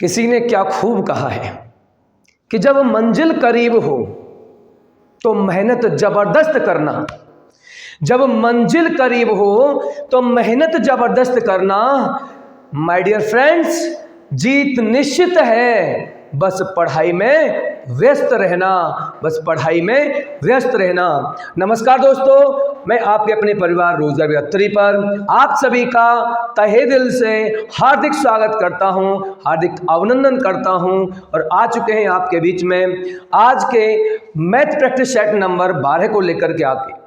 किसी ने क्या खूब कहा है कि जब मंजिल करीब हो तो मेहनत जबरदस्त करना। जब मंजिल करीब हो तो मेहनत जबरदस्त करना। माय डियर फ्रेंड्स, जीत निश्चित है, बस पढ़ाई में व्यस्त रहना, बस पढ़ाई में व्यस्त रहना। नमस्कार दोस्तों, मैं आपके अपने परिवार रोजगार यात्री पर आप सभी का तहे दिल से हार्दिक स्वागत करता हूं, हार्दिक अभिनंदन करता हूं और आ चुके हैं आपके बीच में आज के मैथ प्रैक्टिस सेट नंबर 12 को लेकर के आके।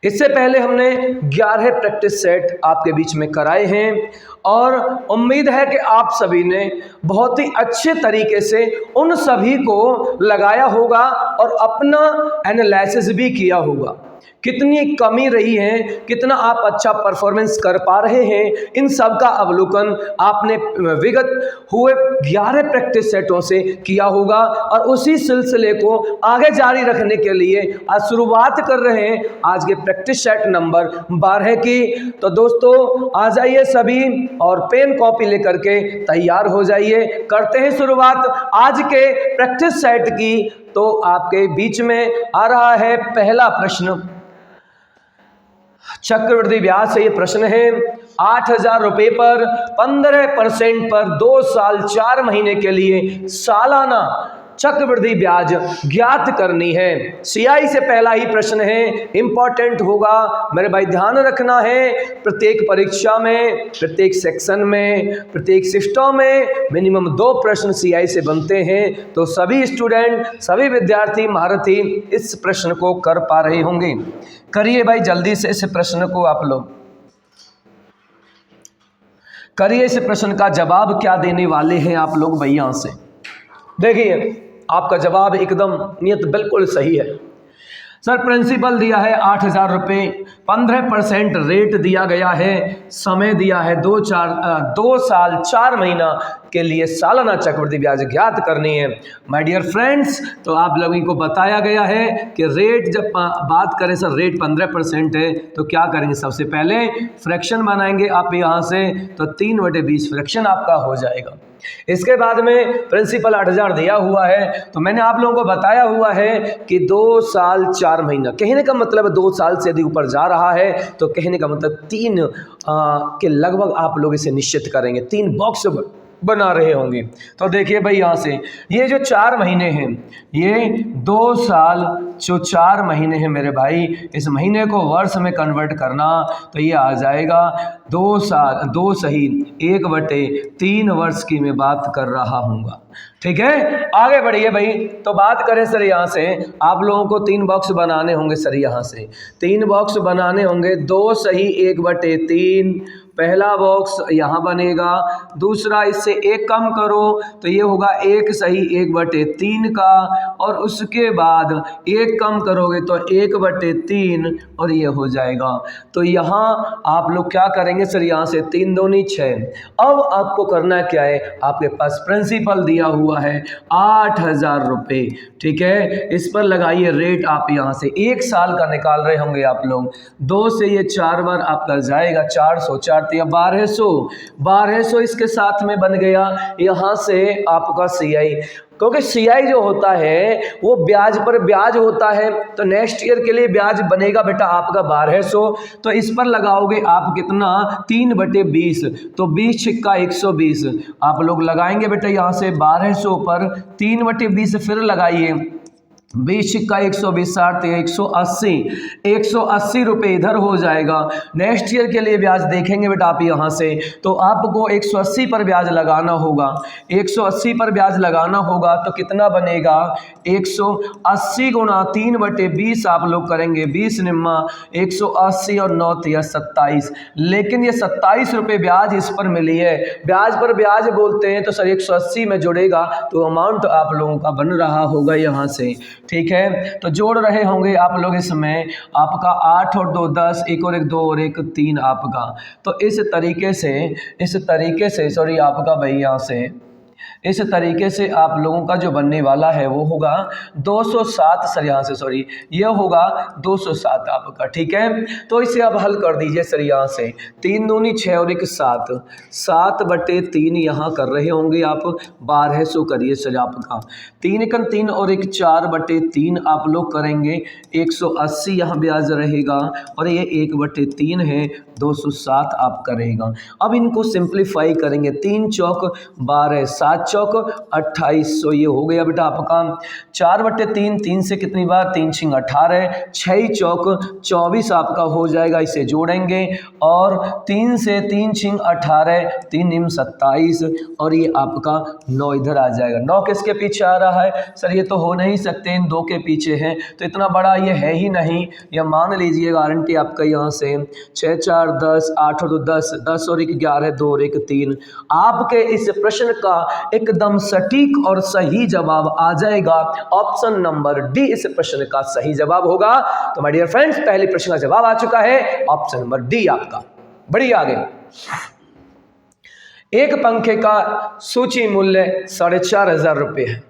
इससे पहले हमने 11 प्रैक्टिस सेट आपके बीच में कराए हैं और उम्मीद है कि आप सभी ने बहुत ही अच्छे तरीके से उन सभी को लगाया होगा और अपना एनालिसिस भी किया होगा। कितनी कमी रही है, कितना आप अच्छा परफॉर्मेंस कर पा रहे हैं, इन सब का अवलोकन आपने विगत हुए 11 प्रैक्टिस सेटों से किया होगा और उसी सिलसिले को आगे जारी रखने के लिए आज शुरुआत कर रहे हैं आज के प्रैक्टिस सेट नंबर 12 की। तो दोस्तों आ जाइए सभी और पेन कॉपी लेकर के तैयार हो जाइए। करते हैं शुरुआत आज के प्रैक्टिस सेट की। तो आपके बीच में आ रहा है पहला प्रश्न। चक्रवृद्धि ब्याज से ये प्रश्न है। 8,000 रुपए पर 15% पर 2 साल 4 महीने के लिए सालाना चक्रवृद्धि ब्याज ज्ञात करनी है। सीआई से पहला ही प्रश्न है, इंपॉर्टेंट होगा मेरे भाई, ध्यान रखना है। प्रत्येक परीक्षा में, प्रत्येक सेक्शन में, प्रत्येक शिफ्टों में मिनिमम 2 प्रश्न सीआई से बनते हैं। तो सभी स्टूडेंट, सभी विद्यार्थी महारथी इस प्रश्न को कर पा रहे होंगे। करिए भाई जल्दी से इस प्रश्न को आप लोग करिए। इस प्रश्न का जवाब क्या देने वाले हैं आप लोग भाई? यहां से देखिए, आपका जवाब एकदम नियत बिल्कुल सही है। सर प्रिंसिपल दिया है 8,000 रुपये, 15% रेट दिया गया है, समय दिया है 2 साल 4 महीना के लिए सालाना चक्रवृद्धि ब्याज ज्ञात करनी है। माय डियर फ्रेंड्स, तो आप लोगों को बताया गया है कि रेट जब बात करें सर, रेट 15% है तो क्या करेंगे? सबसे पहले फ्रैक्शन बनाएंगे आप यहाँ से, तो 3/20 फ्रैक्शन आपका हो जाएगा। इसके बाद में प्रिंसिपल 8,000 दिया हुआ है, तो मैंने आप लोगों को बताया हुआ है कि 2 साल 4 महीना, कहने का मतलब 2 साल से यदि ऊपर जा रहा है तो कहने का मतलब 3 के लगभग आप लोग इसे निश्चित करेंगे, 3 बॉक्स बना रहे होंगे। तो देखिए भाई यहाँ से ये जो 4 महीने हैं, ये 2 साल जो 4 महीने हैं मेरे भाई, इस महीने को वर्ष में कन्वर्ट करना तो ये आ जाएगा 2 साल 2 सही 1/3 वर्ष की मैं बात कर रहा हूँगा। ठीक है, आगे बढ़िए भाई। तो बात करें सर यहाँ से, आप लोगों को 3 बॉक्स बनाने होंगे सर। यहाँ से 3 बॉक्स बनाने होंगे, 2 सही 1/3 पहला बॉक्स यहाँ बनेगा, दूसरा इससे 1 कम करो तो ये होगा 1 सही 1/3 का, और उसके बाद 1 कम करोगे तो 1/3 और ये हो जाएगा। तो यहाँ आप लोग क्या करेंगे सर? यहाँ से 3 दूनी 6। अब आपको करना क्या है? आपके पास प्रिंसिपल दिया हुआ है 8,000 रुपये, ठीक है। इस पर लगाइए रेट, आप यहाँ से 1 साल का निकाल रहे होंगे आप लोग। 2 से ये 4 बार आपका जाएगा, 400 4 1200 इसके साथ में बन गया। यहाँ से आपका सीआई, क्योंकि सीआई जो होता है वो ब्याज पर ब्याज होता है, तो नेक्स्ट ईयर के लिए ब्याज बनेगा बेटा आपका 1200। तो इस पर लगाओगे आप कितना? 3/20, तो 20 छिक्का 120 आप लोग लगाएंगे बेटा। यहाँ से 1200 पर 3/20 फिर लगाइए, 20 छिक्का 120 60 180 रुपये इधर हो जाएगा। नेक्स्ट ईयर के लिए ब्याज देखेंगे बेटा आप यहाँ से, तो आपको 180 पर ब्याज लगाना होगा। 180 पर ब्याज लगाना होगा तो कितना बनेगा? 180 गुणा 3/20 आप लोग करेंगे, 20 निम्मा 180 और 9 या 27। लेकिन ये 27 रुपये ब्याज इस पर मिली है। ब्याज पर ब्याज बोलते हैं तो सर 180 में जुड़ेगा तो अमाउंट आप लोगों का बन रहा होगा यहाँ से। ठीक है, तो जोड़ रहे होंगे आप लोग इसमें, आपका 8 और 2 10, 1 और 1 2 और 1 3 आपका। तो इस तरीके से सॉरी आपका भाई यहाँ से इस तरीके से आप लोगों का जो बनने वाला है वो होगा 207 सर, यहाँ से सॉरी ये होगा 207 आपका, ठीक है। तो इसे आप हल कर दीजिए सर, यहाँ से 3 दूनी 6 और 1 7, 7/3 यहाँ कर रहे होंगे आप, 1200 करिए सर आपका, 3 1 3 और 1 4/3 आप लोग करेंगे, 180 यहाँ ब्याज रहेगा और ये 1/3 है, 207 आप करेगा। अब इनको सिंप्लीफाई करेंगे, 3 चौक 12, 7 चौक 2800 ये हो गया बेटा आपका। 4/3, 3 से कितनी बार, 3 छिंग 18, 6 चौक 24 आपका हो जाएगा, इसे जोड़ेंगे और 3 से 3 छिंग 18, 3 निम 27 और ये आपका 9 इधर आ जाएगा। 9 किसके पीछे आ रहा है सर, ये तो हो नहीं सकते, इन 2 के पीछे है, तो इतना बड़ा ये है ही नहीं, या मान लीजिए गारंटी आपका यहाँ से 6 4 10, 8 और 2 10, 10 और 1 11, 2 और 1 3। आपके इस प्रश्न का एकदम सटीक और सही जवाब आ जाएगा, ऑप्शन नंबर डी इस प्रश्न का सही जवाब होगा। तो माय डियर फ्रेंड्स, पहले प्रश्न का जवाब आ चुका है, ऑप्शन नंबर डी आपका। बढ़िया, आगे। एक पंखे का सूची मूल्य 4,500 रुपये है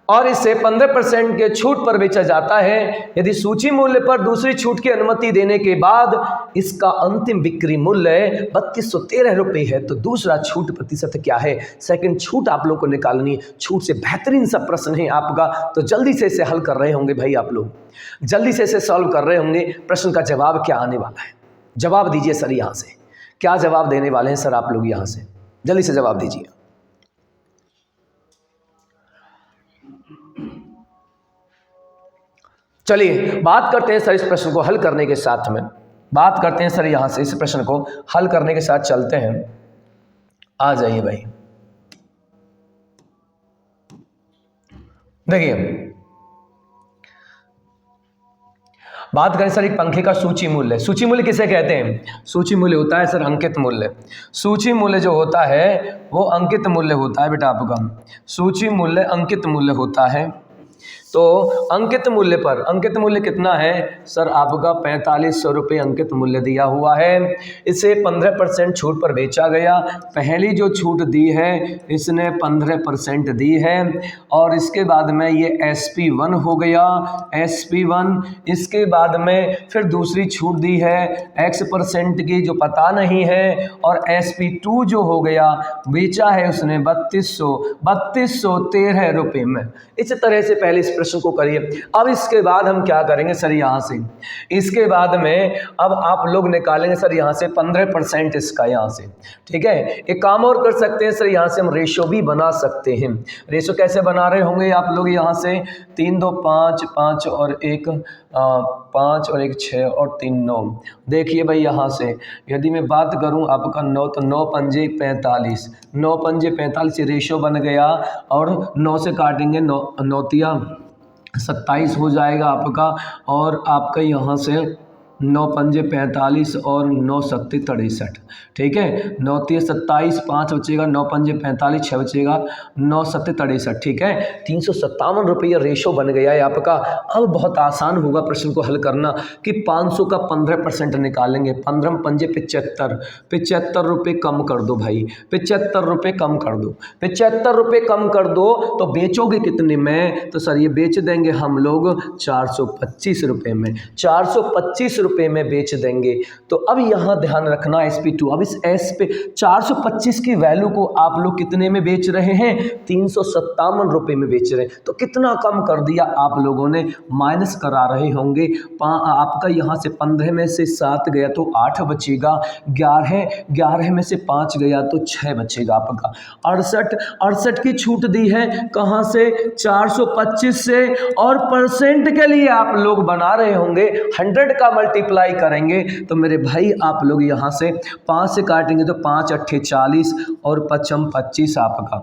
और इसे 15% के छूट पर बेचा जाता है। यदि सूची मूल्य पर दूसरी छूट की अनुमति देने के बाद इसका अंतिम बिक्री मूल्य 3213 रुपये है, तो दूसरा छूट प्रतिशत क्या है? सेकंड छूट आप लोग को निकालनी है। छूट से बेहतरीन सा प्रश्न है आपका, तो जल्दी से इसे हल कर रहे होंगे भाई, आप लोग जल्दी से इसे सॉल्व कर रहे होंगे। प्रश्न का जवाब क्या आने वाला है, जवाब दीजिए सर, यहाँ से क्या जवाब देने वाले हैं सर आप लोग, यहाँ से जल्दी से जवाब दीजिए। चलिए बात करते हैं सर इस प्रश्न को हल करने के साथ में, बात करते हैं सर यहाँ से इस प्रश्न को हल करने के साथ चलते हैं। आ जाइए भाई, देखिए बात करें सर एक पंखे का सूची मूल्य। सूची मूल्य किसे कहते हैं? सूची मूल्य होता है सर अंकित मूल्य। सूची मूल्य जो होता है वो अंकित मूल्य होता है बेटा आपका, सूची मूल्य अंकित मूल्य होता है। तो अंकित मूल्य पर, अंकित मूल्य कितना है सर आपका 4500 रुपये अंकित मूल्य दिया हुआ है। इसे 15% छूट पर बेचा गया। पहली जो छूट दी है इसने 15% दी है और इसके बाद में ये SP1 हो गया, SP1। इसके बाद में फिर दूसरी छूट दी है X% की जो पता नहीं है, और SP2 जो हो गया बेचा है उसने 3213 रुपये में। इस तरह से पहले इस प्रश्न को करिए। अब इसके बाद हम क्या करेंगे सर, यहाँ से इसके बाद में अब आप लोग निकालेंगे सर यहाँ से 15% इसका, यहाँ से ठीक है। एक काम और कर सकते हैं सर, यहाँ से हम रेशो भी बना सकते हैं। रेशो कैसे बना रहे होंगे आप लोग, यहाँ से 3 2 5, 5 और 1 5 और 1 6 और 3 9। देखिए भाई यहाँ से यदि मैं बात करूँ आपका 9, तो 9 पंजे 45, 9 पंजे 45 रेशो बन गया, और 9 से काटेंगे 9 तिया 27 हो जाएगा आपका, और आपका यहाँ से 9 पंजे 45 और 9 सत्ती 63, ठीक है। 9 तिया 27, 5 बचेगा, 9 पंजे 45, 6 बचेगा, 9 सत्ती 63, ठीक है। 357 रुपये रेशो बन गया है आपका। अब बहुत आसान होगा प्रश्न को हल करना कि 500 का 15% निकालेंगे। 15 पंजे 75, 75 रुपये कम कर दो भाई, 75 रुपये कम कर दो, 75 रुपये कम कर दो, तो बेचोगे कितने में? तो सर ये बेच देंगे हम लोग 425 रुपये में, 425 रुपये में बेच देंगे। तो अब यहाँ ध्यान रखना SP2, अब इस S पे 425 की वैल्यू को आप लोग कितने में बेच रहे हैं? 357 रुपये में बेच रहे हैं। तो कितना कम कर दिया आप लोगों ने, माइनस करा रहे होंगे। आपका यहाँ से 15 में से 7 गया तो 8 बचेगा, 11 में से 5 गया तो 6 बचेगा आपका। 68 की छूट दी है, कहाँ से? 425 से, और परसेंट के लिए आप लोग बना रहे होंगे 100 का मल्टीप्लाई करेंगे, तो मेरे भाई आप लोग यहाँ से 5 से काटेंगे तो 5 अट्ठे 40 और 5 25 आपका,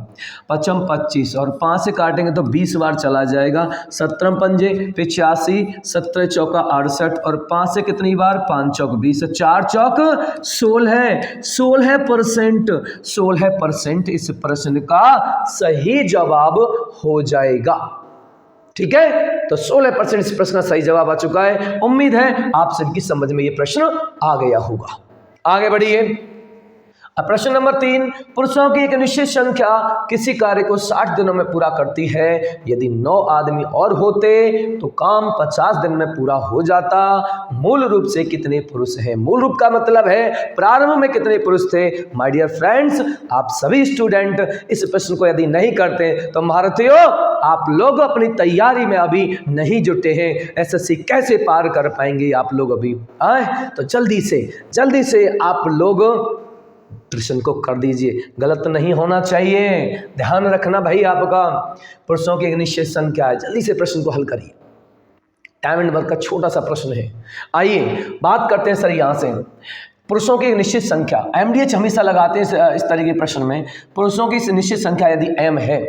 5 25 और 5 से काटेंगे तो 20 बार चला जाएगा। 17 पंजे 85, 17 चौका 68 और 5 से कितनी बार? 5 चौक 20, 4 चौक 16%, 16% इस प्रश्न का सही जवाब हो जाएगा, ठीक है। तो 16% इस प्रश्न का सही जवाब आ चुका है। उम्मीद है आप सभी की समझ में ये प्रश्न आ गया होगा। आगे बढ़िए। अब प्रश्न नंबर 3, पुरुषों की एक निश्चित संख्या किसी कार्य को 60 दिनों में पूरा करती है। यदि 9 आदमी और होते तो काम 50 दिन में पूरा हो जाता। मूल रूप से कितने पुरुष हैं? मूल रूप का मतलब है प्रारंभ में कितने पुरुष थे। माय डियर फ्रेंड्स, आप सभी स्टूडेंट इस प्रश्न को यदि नहीं करते तो भारतीयों आप लोग अपनी तैयारी में अभी नहीं जुटे हैं। एसएससी कैसे पार कर पाएंगे आप लोग अभी? तो जल्दी से आप लोग प्रश्न को कर दीजिए, गलत नहीं होना चाहिए। ध्यान रखना भाई, आपका पुरुषों की एक निश्चित संख्या है। जल्दी से प्रश्न को हल करिए। टाइम एंड वर्क का छोटा सा प्रश्न है। आइए बात करते हैं सर यहाँ से पुरुषों की एक निश्चित संख्या। एमडीएच हमेशा लगाते हैं इस तरह के प्रश्न में। पुरुषों की इस निश्चित संख्या यदि एम है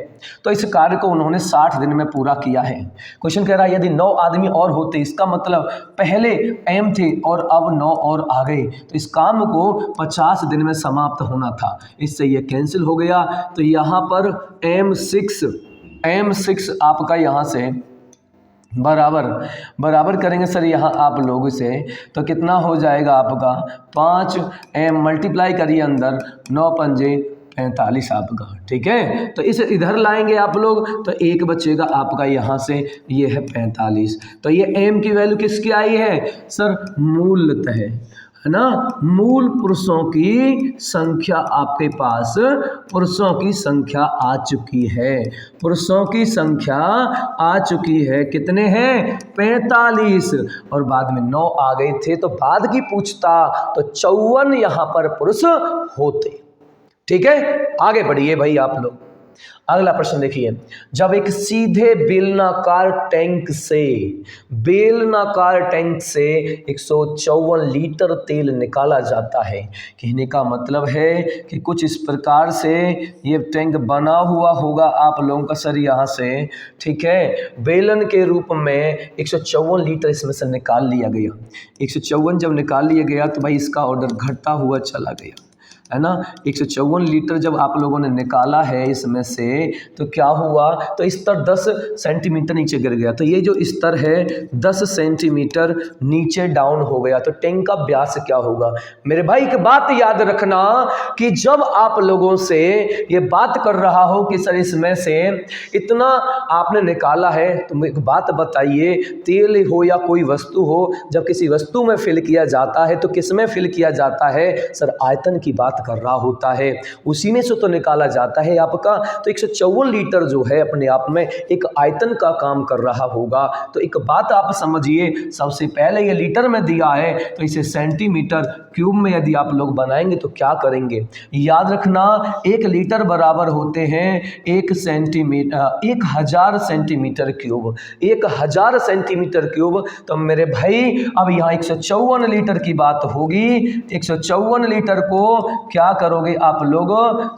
तो इस कार्य को उन्होंने 60 दिन में पूरा किया है। क्वेश्चन कह रहा है यदि 9 आदमी और होते, इसका मतलब पहले एम थे और अब 9 और आ गए, तो इस काम को 50 दिन में समाप्त होना था। इससे ये कैंसिल हो गया। तो यहाँ पर M6 आपका यहाँ से बराबर करेंगे सर यहाँ आप लोगों से, तो कितना हो जाएगा आपका 5M मल्टीप्लाई करिए अंदर 9 पंजे 45 आपका। ठीक है, तो इसे इधर लाएंगे आप लोग तो एक बचेगा आपका यहाँ से, ये है 45। तो ये M की वैल्यू किसकी आई है सर? मूलतः है ना, मूल पुरुषों की संख्या आपके पास पुरुषों की संख्या आ चुकी है। पुरुषों की संख्या आ चुकी है। कितने हैं? 45। और बाद में 9 आ गए थे तो बाद की पूछता तो 54 यहाँ पर पुरुष होते। ठीक है, आगे बढ़िए भाई आप लोग। अगला प्रश्न देखिए, जब एक सीधे बेलनाकार टैंक से 154 लीटर तेल निकाला जाता है। कहने का मतलब है कि कुछ इस प्रकार से ये टैंक बना हुआ होगा आप लोगों का सर यहाँ से। ठीक है, बेलन के रूप में 154 लीटर इसमें से निकाल लिया गया। 154 जब निकाल लिया गया तो भाई इसका ऑर्डर घटता हुआ चला गया, है ना। 154 लीटर जब आप लोगों ने निकाला है इसमें से तो क्या हुआ? तो स्तर 10 सेंटीमीटर नीचे गिर गया। तो ये जो स्तर है 10 सेंटीमीटर नीचे डाउन हो गया। तो टैंक का व्यास क्या होगा? मेरे भाई एक बात याद रखना कि जब आप लोगों से ये बात कर रहा हो कि सर इसमें से इतना आपने निकाला है, तो एक बात बताइए, तेल हो या कोई वस्तु हो, जब किसी वस्तु में फिल किया जाता है तो किस में फिल किया जाता है? सर आयतन की बात कर रहा होता है, उसी में से तो निकाला जाता है आपका। तो 154 लीटर जो है अपने आप में एक आयतन का काम कर रहा होगा। तो एक बात आप समझिए, सबसे पहले ये लीटर में दिया है तो इसे सेंटीमीटर क्यूब में यदि आप लोग बनाएंगे तो क्या करेंगे? याद रखना 1 लीटर बराबर होते हैं 1000 सेंटीमीटर क्यूब। 1000 centimetre cube. तो मेरे भाई अब यहाँ 154 लीटर की बात होगी। 154 लीटर को क्या करोगे आप लोग?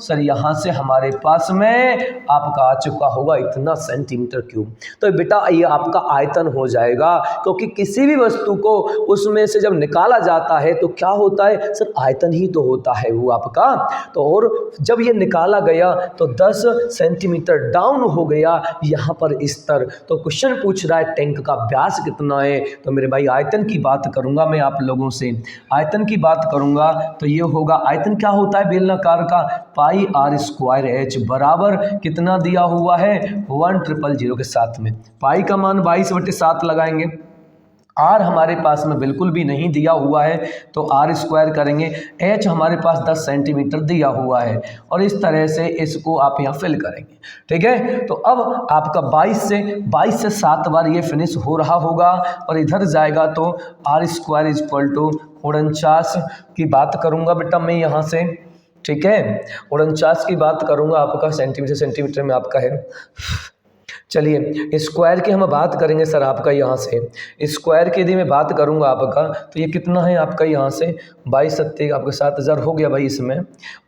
सर यहाँ से हमारे पास में आपका आ चुका होगा इतना सेंटीमीटर क्यूब। तो बेटा ये आपका आयतन हो जाएगा, क्योंकि किसी भी वस्तु को उसमें से जब निकाला जाता है तो क्या होता है? सर आयतन ही तो होता है वो आपका। तो और जब ये निकाला गया तो 10 सेंटीमीटर डाउन हो गया यहाँ पर स्तर। तो क्वेश्चन पूछ रहा है टैंक का व्यास कितना है? तो मेरे भाई आयतन की बात करूंगा मैं आप लोगों से, आयतन की बात करूंगा तो ये होगा, आयतन क्या होता है बेलनाकार का? पाई r स्क्वायर h बराबर कितना दिया हुआ है? 1000 के साथ में पाई का मान 22/7 लगाएंगे। r हमारे पास में बिल्कुल भी नहीं दिया हुआ है तो r स्क्वायर करेंगे। h हमारे पास 10 सेंटीमीटर दिया हुआ है और इस तरह से इसको आप यहाँ फिल करेंगे। ठीक है, तो अब आपका 22 से 7 बार ये फिनिश हो रहा होगा और इधर जाएगा तो r स्क्वायर इक्वल टू 49 की बात करूँगा बेटा मैं यहाँ से। ठीक है, 49 की बात करूँगा आपका सेंटीमीटर में आपका है। चलिए स्क्वायर की हम बात करेंगे सर आपका यहाँ से। स्क्वायर की यदि मैं बात करूँगा आपका तो ये कितना है आपका यहाँ से 22 सत्ते आपका 7000 हो गया भाई इसमें,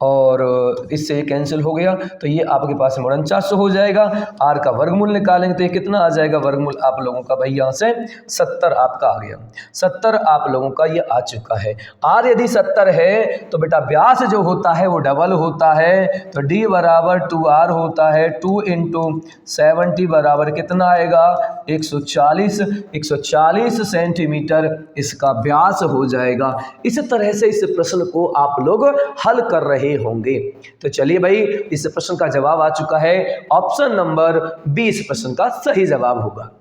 और इससे ये कैंसिल हो गया तो ये आपके पास 49 हो जाएगा। आर का वर्गमूल निकालेंगे तो ये कितना आ जाएगा वर्गमूल आप लोगों का भाई यहाँ से 70 आपका आ गया। 70 आप लोगों का ये आ चुका है। आर यदि 70 है तो बेटा व्यास जो होता है वो डबल होता है, तो डी बराबर 2r होता है। 2 × 70 बराबर कितना आएगा 140 सेंटीमीटर इसका व्यास हो जाएगा। इस तरह से इस प्रश्न को आप लोग हल कर रहे होंगे। तो चलिए भाई, इस प्रश्न का जवाब आ चुका है, ऑप्शन नंबर 20 प्रश्न का सही जवाब होगा।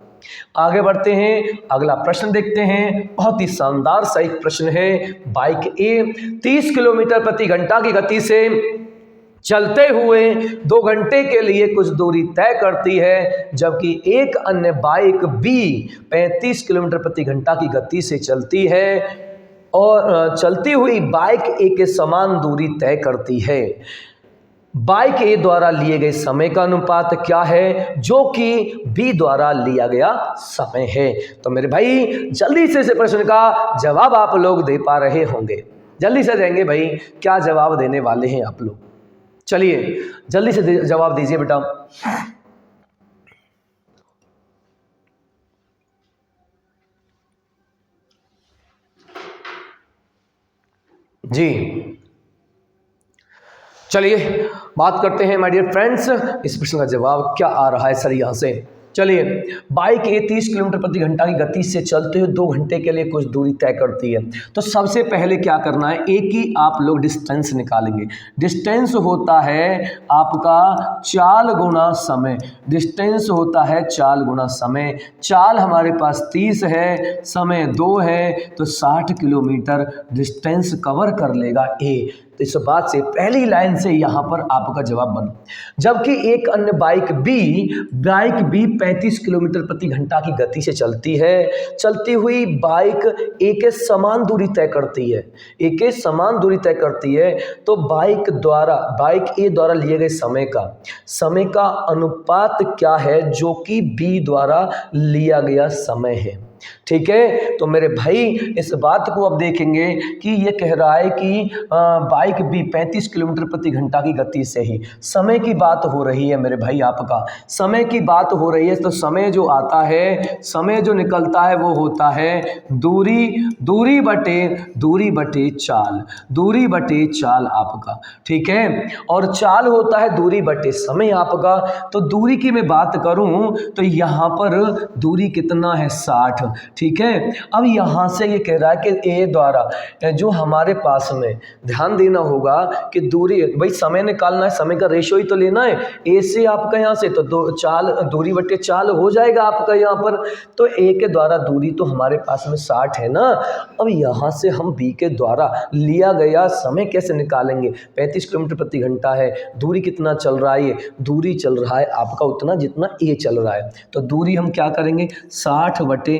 आगे बढ़ते हैं, अगला प्रश्न देखते हैं। बहुत ही शानदार सा एक प्रश्न है। बाइक ए 30 किलोमीटर प्रति घंटा की गति से चलते हुए 2 घंटे के लिए कुछ दूरी तय करती है, जबकि एक अन्य बाइक बी 35 किलोमीटर प्रति घंटा की गति से चलती है और चलती हुई बाइक ए के समान दूरी तय करती है। बाइक ए द्वारा लिए गए समय का अनुपात क्या है, जो कि बी द्वारा लिया गया समय है। तो मेरे भाई जल्दी से इस प्रश्न का जवाब आप लोग दे पा रहे होंगे। जल्दी से देंगे भाई, क्या जवाब देने वाले हैं आप लोग? चलिए जल्दी से जवाब दीजिए बेटा। जी चलिए बात करते हैं माय डियर फ्रेंड्स, इस प्रश्न का जवाब क्या आ रहा है सर यहाँ से। चलिए, बाइक ए 30 किलोमीटर प्रति घंटा की गति से चलते हुए 2 घंटे के लिए कुछ दूरी तय करती है। तो सबसे पहले क्या करना है, एक ही आप लोग डिस्टेंस निकालेंगे। डिस्टेंस होता है आपका चाल गुना समय। डिस्टेंस होता है चाल गुना समय। चाल हमारे पास 30 है, समय 2 है, तो 60 किलोमीटर डिस्टेंस कवर कर लेगा ए। तो इस बात से पहली लाइन से यहाँ पर आपका जवाब बना। जबकि एक अन्य बाइक बी 35 किलोमीटर प्रति घंटा की गति से चलती है। चलती हुई बाइक ए के समान दूरी तय करती है। ए के समान दूरी तय करती है, तो बाइक ए द्वारा लिए गए समय का अनुपात क्या है, जो कि बी द्वारा लिया गया समय है। ठीक है, तो मेरे भाई इस बात को अब देखेंगे कि ये कह रहा है कि बाइक भी 35 किलोमीटर प्रति घंटा की गति से ही, समय की बात हो रही है मेरे भाई, आपका समय की बात हो रही है। तो समय जो आता है, समय जो निकलता है वो होता है दूरी बटे चाल आपका। ठीक है, और चाल होता है दूरी बटे समय आपका। तो दूरी की मैं बात करूं तो यहाँ पर दूरी कितना है 60। ठीक है, अब यहाँ से ये कह रहा है कि ए द्वारा जो हमारे पास में ध्यान देना होगा कि दूरी, भाई समय निकालना है, समय का रेशियो ही तो लेना है। ए से आपका यहाँ से तो दूरी बटे चाल हो जाएगा आपका यहाँ पर। तो ए के द्वारा दूरी तो हमारे पास में 60 है ना। अब यहाँ से हम बी के द्वारा लिया गया समय कैसे निकालेंगे। 35 किलोमीटर प्रति घंटा है, दूरी कितना चल रहा है, दूरी चल रहा है आपका उतना जितना ए चल रहा है। तो दूरी हम क्या करेंगे, 60 बटे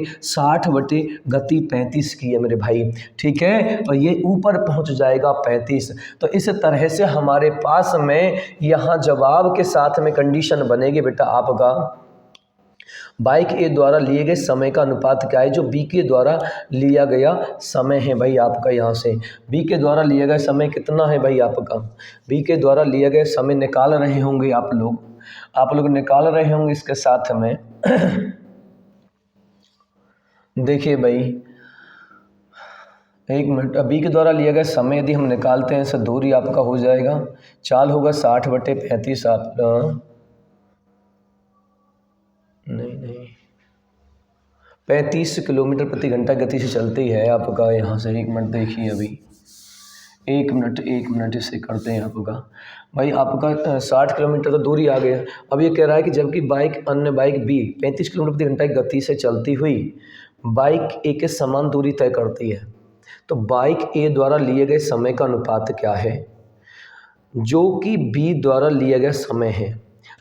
गति 35 की है मेरे भाई। ठीक है, और ये ऊपर पहुंच जाएगा 35। तो इस तरह से हमारे पास में यहाँ जवाब के साथ में कंडीशन बनेगी बेटा आपका, बाइक ए द्वारा लिए गए समय का अनुपात क्या है, जो बी के द्वारा लिया गया समय है भाई आपका। यहाँ से बी के द्वारा लिया गया समय कितना है भाई आपका, बी के द्वारा लिए गए समय निकाल रहे होंगे आप लोग निकाल रहे होंगे इसके साथ में। देखिए भाई, एक मिनट, बी के द्वारा लिया गया समय यदि हम निकालते हैं तो दूरी आपका हो जाएगा, चाल होगा 60 बटे 35 आप नहीं 35 किलोमीटर प्रति घंटा गति से चलती है आपका यहाँ से। एक मिनट देखिए, अभी एक मिनट इसे करते हैं आपका भाई। आपका 60 किलोमीटर तो दूरी आ गया। अब ये कह रहा है कि जबकि अन्य बाइक बी 35 किलोमीटर प्रति घंटा की गति से चलती हुई बाइक ए के समान दूरी तय करती है, तो बाइक ए द्वारा लिए गए समय का अनुपात क्या है, जो कि बी द्वारा लिया गया समय है।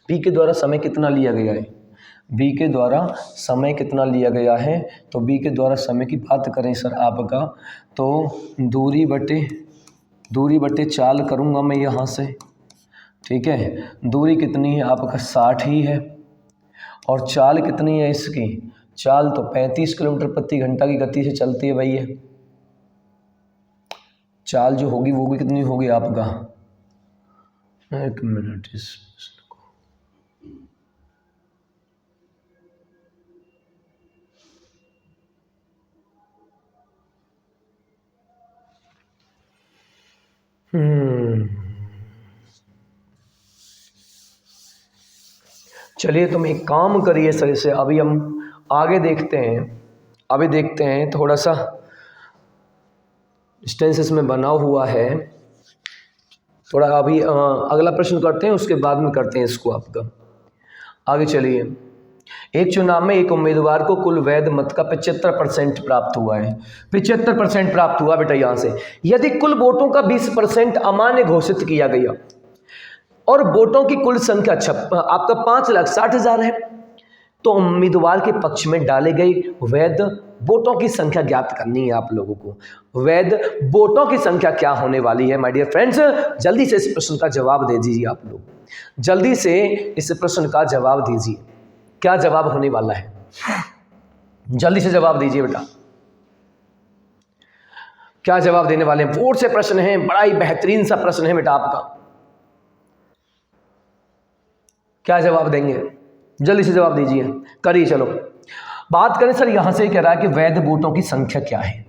बी के द्वारा समय कितना लिया गया है, बी के द्वारा समय कितना लिया गया है, तो बी के द्वारा समय की बात करें सर आपका, तो दूरी बटे चाल करूँगा मैं यहाँ से। ठीक है, दूरी कितनी है आपका 60 ही है, और चाल कितनी है इसकी, चाल तो 35 किलोमीटर प्रति घंटा की गति से चलती है भाई। ये चाल जो होगी वो भी कितनी होगी आपका, एक मिनट इस चलिए तुम एक काम करिए सर, इसे अभी हम आगे देखते हैं। अभी देखते हैं, थोड़ा सा डिस्टेंस इसमें बना हुआ है थोड़ा। अभी अगला प्रश्न करते हैं, उसके बाद में करते हैं इसको आपका। आगे चलिए। एक चुनाव में एक उम्मीदवार को कुल वैध मत का 75% प्राप्त हुआ है। 75% प्राप्त हुआ बेटा यहाँ से। यदि कुल वोटों का 20% अमान्य घोषित किया गया और वोटों की कुल संख्या आपका 5,60,000 है, तो उम्मीदवार के पक्ष में डाले गए वैध वोटों की संख्या ज्ञात करनी है आप लोगों को। वैध वोटों की संख्या क्या होने वाली है माय डियर फ्रेंड्स? जल्दी से इस प्रश्न का जवाब दे दीजिए आप लोग, जल्दी से इस प्रश्न का जवाब दीजिए। क्या जवाब होने वाला है? जल्दी से जवाब दीजिए बेटा, क्या जवाब देने वाले हैं? बोर्ड से प्रश्न है, बड़ा ही बेहतरीन सा प्रश्न है बेटा आपका। क्या जवाब देंगे? जल्दी से जवाब दीजिए, करिए। चलो बात करें सर, यहां से कह रहा है कि वैध वोटों की संख्या क्या है।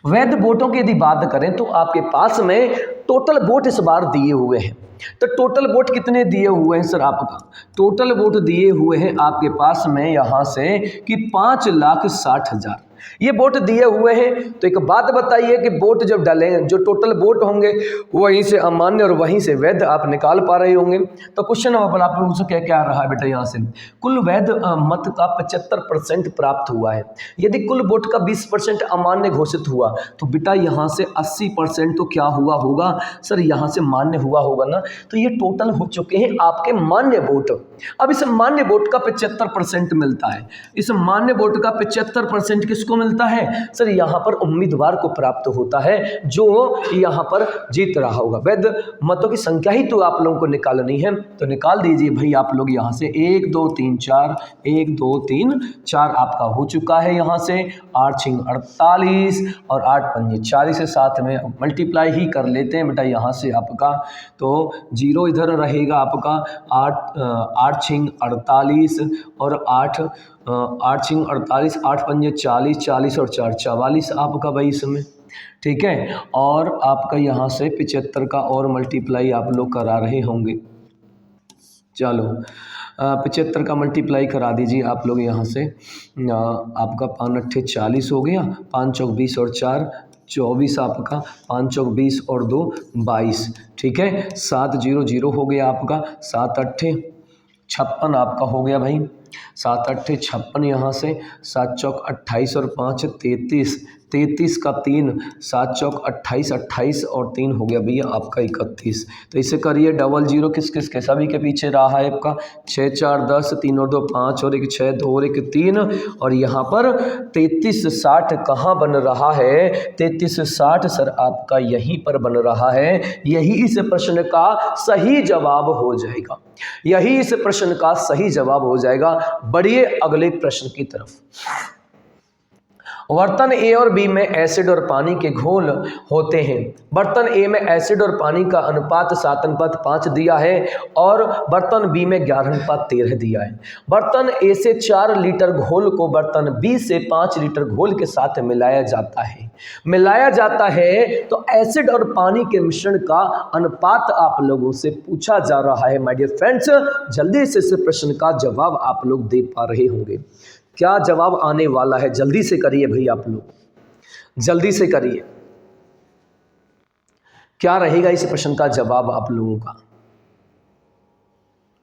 वैध वोटों की यदि बात करें तो आपके पास में टोटल वोट इस बार दिए हुए हैं। तो टोटल वोट कितने दिए हुए हैं सर? आपका टोटल वोट दिए हुए हैं आपके पास में यहां से कि 5,60,000 ये वोट दिए हुए हैं। तो एक बात बताइए कि वोट जब डालें, जो टोटल वोट होंगे वहीं से अमान्य और वहीं से वैध आप निकाल पा रहे होंगे। तो क्वेश्चन अब आप लोगों से क्या क्या रहा है बेटा? यहाँ से कुल वैध मत का 75% प्राप्त हुआ है। यदि कुल वोट का 20% अमान्य घोषित हुआ तो बेटा यहाँ से 80% तो क्या हुआ होगा सर? यहाँ से मान्य हुआ होगा ना। तो ये टोटल हो चुके हैं आपके मान्य वोट। अब इस मान्य वोट का 75% मिलता है। इस मान्य वोट का 75% किसको मिलता है सर? यहाँ पर उम्मीदवार को प्राप्त होता है जो यहाँ पर जीत रहा होगा। वैध मतों की संख्या ही तो आप लोगों को निकालनी है, तो निकाल दीजिए भाई आप लोग यहाँ से। 1 2 3 4, 1 2 3 4 आपका हो चुका है यहाँ से। 8 6 48 और 8 5 40 से साथ में मल्टीप्लाई ही कर लेते हैं बेटा यहाँ से आपका। तो 0 इधर रहेगा आपका। 8 6 48 और 8 6 48, 8 5 40, 40 और 4 44 आपका भाई इसमें, ठीक है। और आपका यहाँ से 75 का और मल्टीप्लाई आप लोग करा रहे होंगे। चलो 75 का मल्टीप्लाई करा दीजिए आप लोग यहाँ से। आपका 5 8 40 हो गया, 5 चौक 20 और 4 24 आपका, 5 चौक 20 और 2 22, ठीक है। 7 0 0 हो गया आपका, 7 8 56 आपका हो गया भाई। 7 8 56 यहाँ से। 7 चौक 28 और 5 33, 33 का 3, 7 चौक 28, 28 और 3 हो गया भैया आपका 31। तो इसे करिए डबल 0 किस किस के सभी के पीछे रहा है आपका। 6 4 10, 3 और 2 5 और 1 6, 2 और 1 3 और यहाँ पर 33 60 कहाँ बन रहा है? 33 60 सर आपका यहीं पर बन रहा है। यही इस प्रश्न का सही जवाब हो जाएगा। यही इस प्रश्न का सही जवाब हो जाएगा। बढ़िए अगले प्रश्न की तरफ। बर्तन ए और बी में एसिड और पानी के घोल होते हैं। बर्तन ए में एसिड और पानी का अनुपात 7:5 दिया है और बर्तन बी में 11:13 दिया है। बर्तन ए से 4 लीटर घोल को बर्तन बी से 5 लीटर घोल के साथ मिलाया जाता है तो एसिड और पानी के मिश्रण का अनुपात आप लोगों से पूछा जा रहा है। माय डियर फ्रेंड्स, जल्दी से इस प्रश्न का जवाब आप लोग दे पा रहे होंगे। क्या जवाब आने वाला है? जल्दी से करिए भाई आप लोग, जल्दी से करिए। क्या रहेगा इस प्रश्न का जवाब आप लोगों का?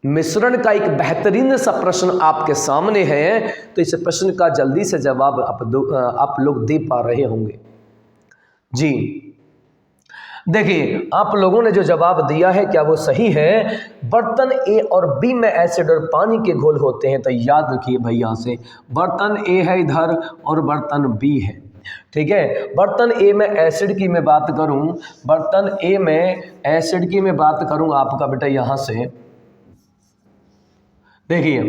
मिश्रण का एक बेहतरीन सा प्रश्न आपके सामने है, तो इस प्रश्न का जल्दी से जवाब आप लोग दे पा रहे होंगे जी। देखिए आप लोगों ने जो जवाब दिया है क्या वो सही है? बर्तन ए और बी में एसिड और पानी के घोल होते हैं। तो याद रखिए भाई यहाँ से बर्तन ए है इधर और बर्तन बी है, ठीक है। बर्तन ए में एसिड की मैं बात करूं, बर्तन ए में एसिड की मैं बात करूं आपका बेटा यहाँ से। देखिए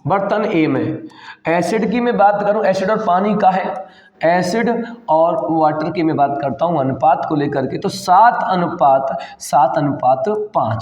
बर्तन ए में एसिड की मैं बात करूं, एसिड और पानी का है, एसिड और वाटर की मैं बात करता हूं अनुपात को लेकर के, तो 7:5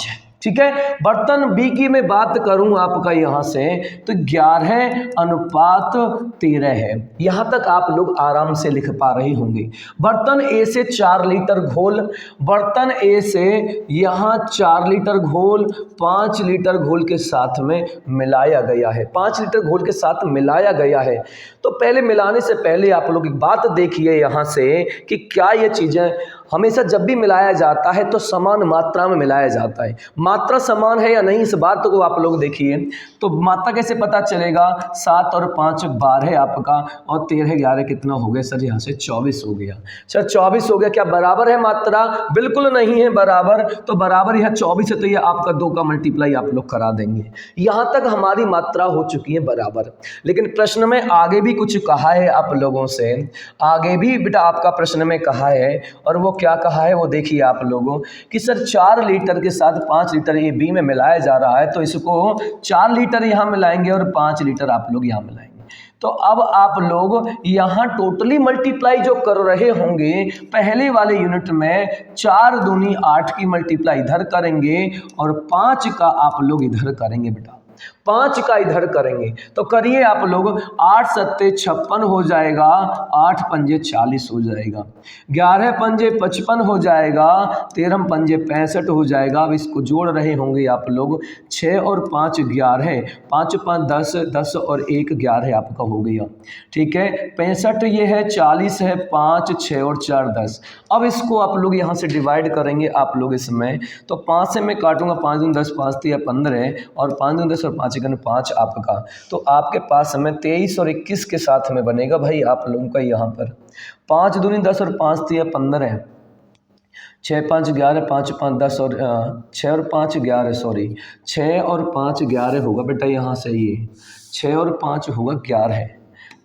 है, ठीक है। बर्तन बी की मैं बात करूं आपका यहां से तो 11:13 है। यहां तक आप लोग आराम से लिख पा रहे होंगे। बर्तन ए से 4 लीटर घोल, बर्तन ए से यहां 4 लीटर घोल 5 लीटर घोल के साथ में मिलाया गया है, 5 लीटर घोल के साथ मिलाया गया है। तो पहले मिलाने से पहले आप लोग एक बात देखिए यहां से कि क्या ये चीजें हमेशा जब भी मिलाया जाता है तो समान मात्रा में मिलाया जाता है। मात्रा समान है या नहीं इस बात को आप लोग देखिए। तो मात्रा कैसे पता चलेगा? 7 और 5 12 आपका, और 13 11 कितना हो गया सर? यहाँ से 24 हो गया। सर 24 हो गया, क्या बराबर है मात्रा? बिल्कुल नहीं है बराबर। तो बराबर यह 24 है तो ये आपका 2 का मल्टीप्लाई आप लोग करा देंगे। यहाँ तक हमारी मात्रा हो चुकी है बराबर। लेकिन प्रश्न में आगे भी कुछ कहा है आप लोगों से, आगे भी बेटा आपका प्रश्न में कहा है, और वो क्या कहा है वो देखिए आप लोगों कि सर 4 लीटर के साथ 5 लीटर ये बी में मिलाया जा रहा है, तो इसको 4 लीटर यहाँ मिलाएंगे और 5 लीटर आप लोग यहाँ मिलाएंगे। तो अब आप लोग यहाँ टोटली मल्टीप्लाई जो कर रहे होंगे पहले वाले यूनिट में 4 दूनी 8 की मल्टीप्लाई इधर करेंगे और 5 का आप लोग इधर करेंगे बेटा, 5 का इधर करेंगे। तो करिए आप लोग, 8 सत्ते 56 हो जाएगा, 8 पंजे 40 हो जाएगा, 11 पंजे 55 हो जाएगा, 13 पंजे 65 हो जाएगा। अब इसको जोड़ रहे होंगे आप लोग, 6 और 5 11, 5 5 10, 10 और 1 11 आपका हो गया। ठीक है, 65 ये है, 40 है, 5 6 और 4 10। अब इसको आप लोग यहाँ से डिवाइड करेंगे आप लोग इसमें, तो 5 से मैं काटूंगा, 5 दूनी 10, 5 3 15 और 5 दूनी 10 और 5 1 5 आपका। तो आपके पास में 23 और 21 के साथ में बनेगा भाई आप लोगों का यहाँ पर 5 दूनी 10 और 5 3 15, 6 5 11, 5 5 10 और 6 और 5 11, सॉरी 6 और 5 11 होगा बेटा यहाँ से, ये 6 और 5 होगा 11,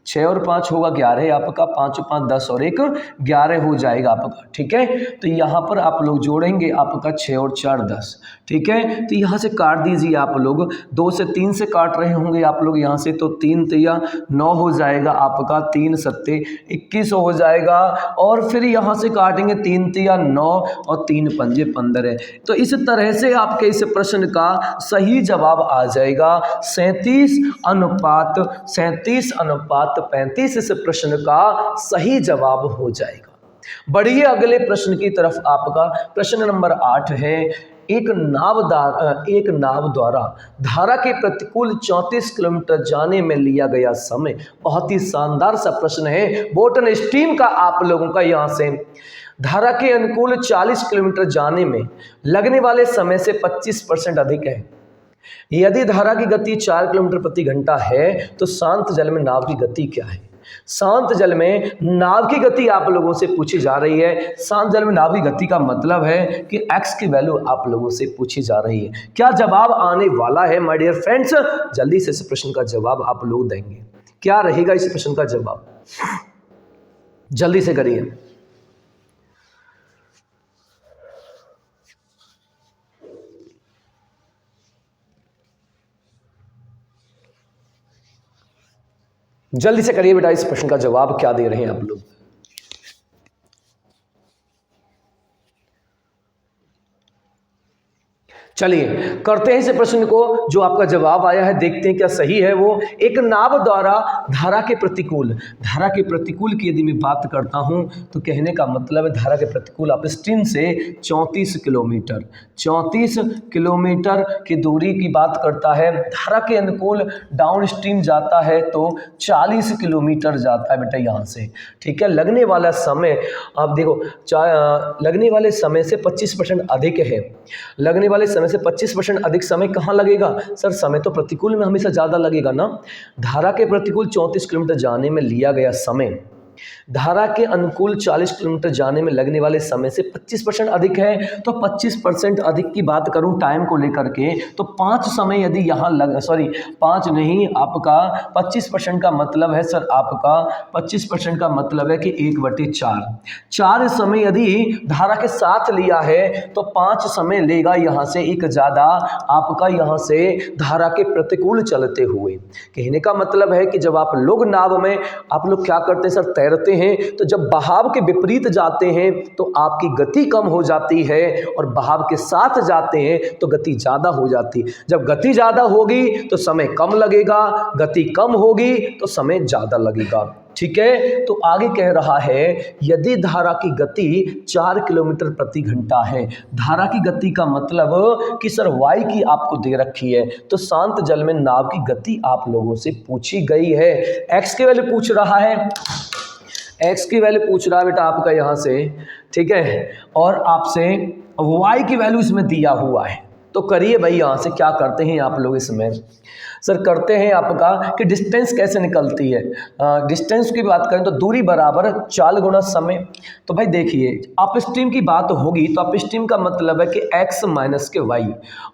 6 और 5 होगा 11 आपका, 5 5 10 और 1 11 हो जाएगा आपका। ठीक है, तो यहाँ पर आप लोग जोड़ेंगे आपका 6 और 4 10। ठीक है, तो यहाँ से काट दीजिए आप लोग, 2 से 3 से काट रहे होंगे आप लोग यहाँ से, तो 3 तिया 9 हो जाएगा आपका, 3 सत्ते 21 हो जाएगा, और फिर यहाँ से काटेंगे 3 तिया 9 और 3 पंजे 15। तो इस तरह से आपके इस प्रश्न का सही जवाब आ जाएगा 37 अनुपात 35 इस प्रश्न का सही जवाब हो जाएगा। बढ़िए अगले प्रश्न की तरफ। आपका प्रश्न नंबर 8 है, एक नाव द्वारा धारा के प्रतिकूल 34 किलोमीटर जाने में लिया गया समय। बहुत ही शानदार सा प्रश्न है, बोट एंड स्टीम का आप लोगों का। यहाँ से धारा के अनुकूल 40 किलोमीटर जाने में लगने वाले समय से 25% अधिक है। यदि धारा की गति 4 किलोमीटर प्रति घंटा है तो शांत जल में नाव की गति क्या है? शांत जल में नाव की गति आप लोगों से पूछी जा रही है। शांत जल में नाव की गति का मतलब है कि x की वैल्यू आप लोगों से पूछी जा रही है। क्या जवाब आने वाला है माय डियर फ्रेंड्स? जल्दी से इस प्रश्न का जवाब आप लोग देंगे। क्या रहेगा इस प्रश्न का जवाब? जल्दी से करिए। जल्दी से करिए बेटा, इस प्रश्न का जवाब क्या दे रहे हैं आप लोग? चलिए करते हैं इस प्रश्न को, जो आपका जवाब आया है देखते हैं क्या सही है वो। एक नाव द्वारा धारा के प्रतिकूल की यदि मैं बात करता हूं तो कहने का मतलब है धारा के प्रतिकूल अपस्ट्रीम से 34 किलोमीटर की दूरी की बात करता है। धारा के अनुकूल डाउन स्ट्रीम जाता है तो 40 किलोमीटर जाता है बेटा यहाँ से। ठीक है, लगने वाला समय आप देखो, लगने वाले समय से 25% अधिक है। लगने वाले समय से 25% अधिक समय कहाँ लगेगा सर? समय तो प्रतिकूल में हमेशा ज़्यादा लगेगा ना। धारा के प्रतिकूल 34 किलोमीटर जाने में लिया गया समय धारा के अनुकूल 40 किलोमीटर जाने में लगने वाले समय से 25% अधिक है। तो 25% अधिक की बात करूं टाइम को लेकर के तो 5 समय यदि यहाँ 5 नहीं, आपका 25% का मतलब है सर, आपका 25% का मतलब है कि 1/4 4 समय यदि धारा के साथ लिया है तो 5 समय लेगा यहाँ से एक ज़्यादा आपका यहाँ से धारा के प्रतिकूल चलते हुए। कहने का मतलब है कि जब आप लोग नाव में आप लोग क्या करते हैं सर? तैरते हैं तो जब बहाव के विपरीत जाते हैं तो आपकी गति कम हो जाती है, और बहाव के साथ जाते हैं तो गति ज़्यादा हो जाती है। जब गति ज़्यादा होगी तो समय कम लगेगा, गति कम होगी तो समय ज़्यादा लगेगा। ठीक है, तो आगे कह रहा है यदि धारा की गति 4 किलोमीटर प्रति घंटा है। धारा की गति का मतलब कि सर वाई की आपको दे रखी है, तो शांत जल में नाव की गति आप लोगों से पूछी गई है। एक्स की वैल्यू पूछ रहा है, एक्स की वैल्यू पूछ रहा है बेटा आपका यहाँ से, ठीक है, और आपसे वाई की वैल्यू इसमें दिया हुआ है। तो करिए भाई, यहाँ से क्या करते हैं आप लोग इसमें, सर करते हैं आपका कि डिस्टेंस कैसे निकलती है। डिस्टेंस की बात करें तो दूरी बराबर चाल गुना समय। तो भाई देखिए, अप स्ट्रीम की बात होगी तो अप स्ट्रीम का मतलब है कि x माइनस के y,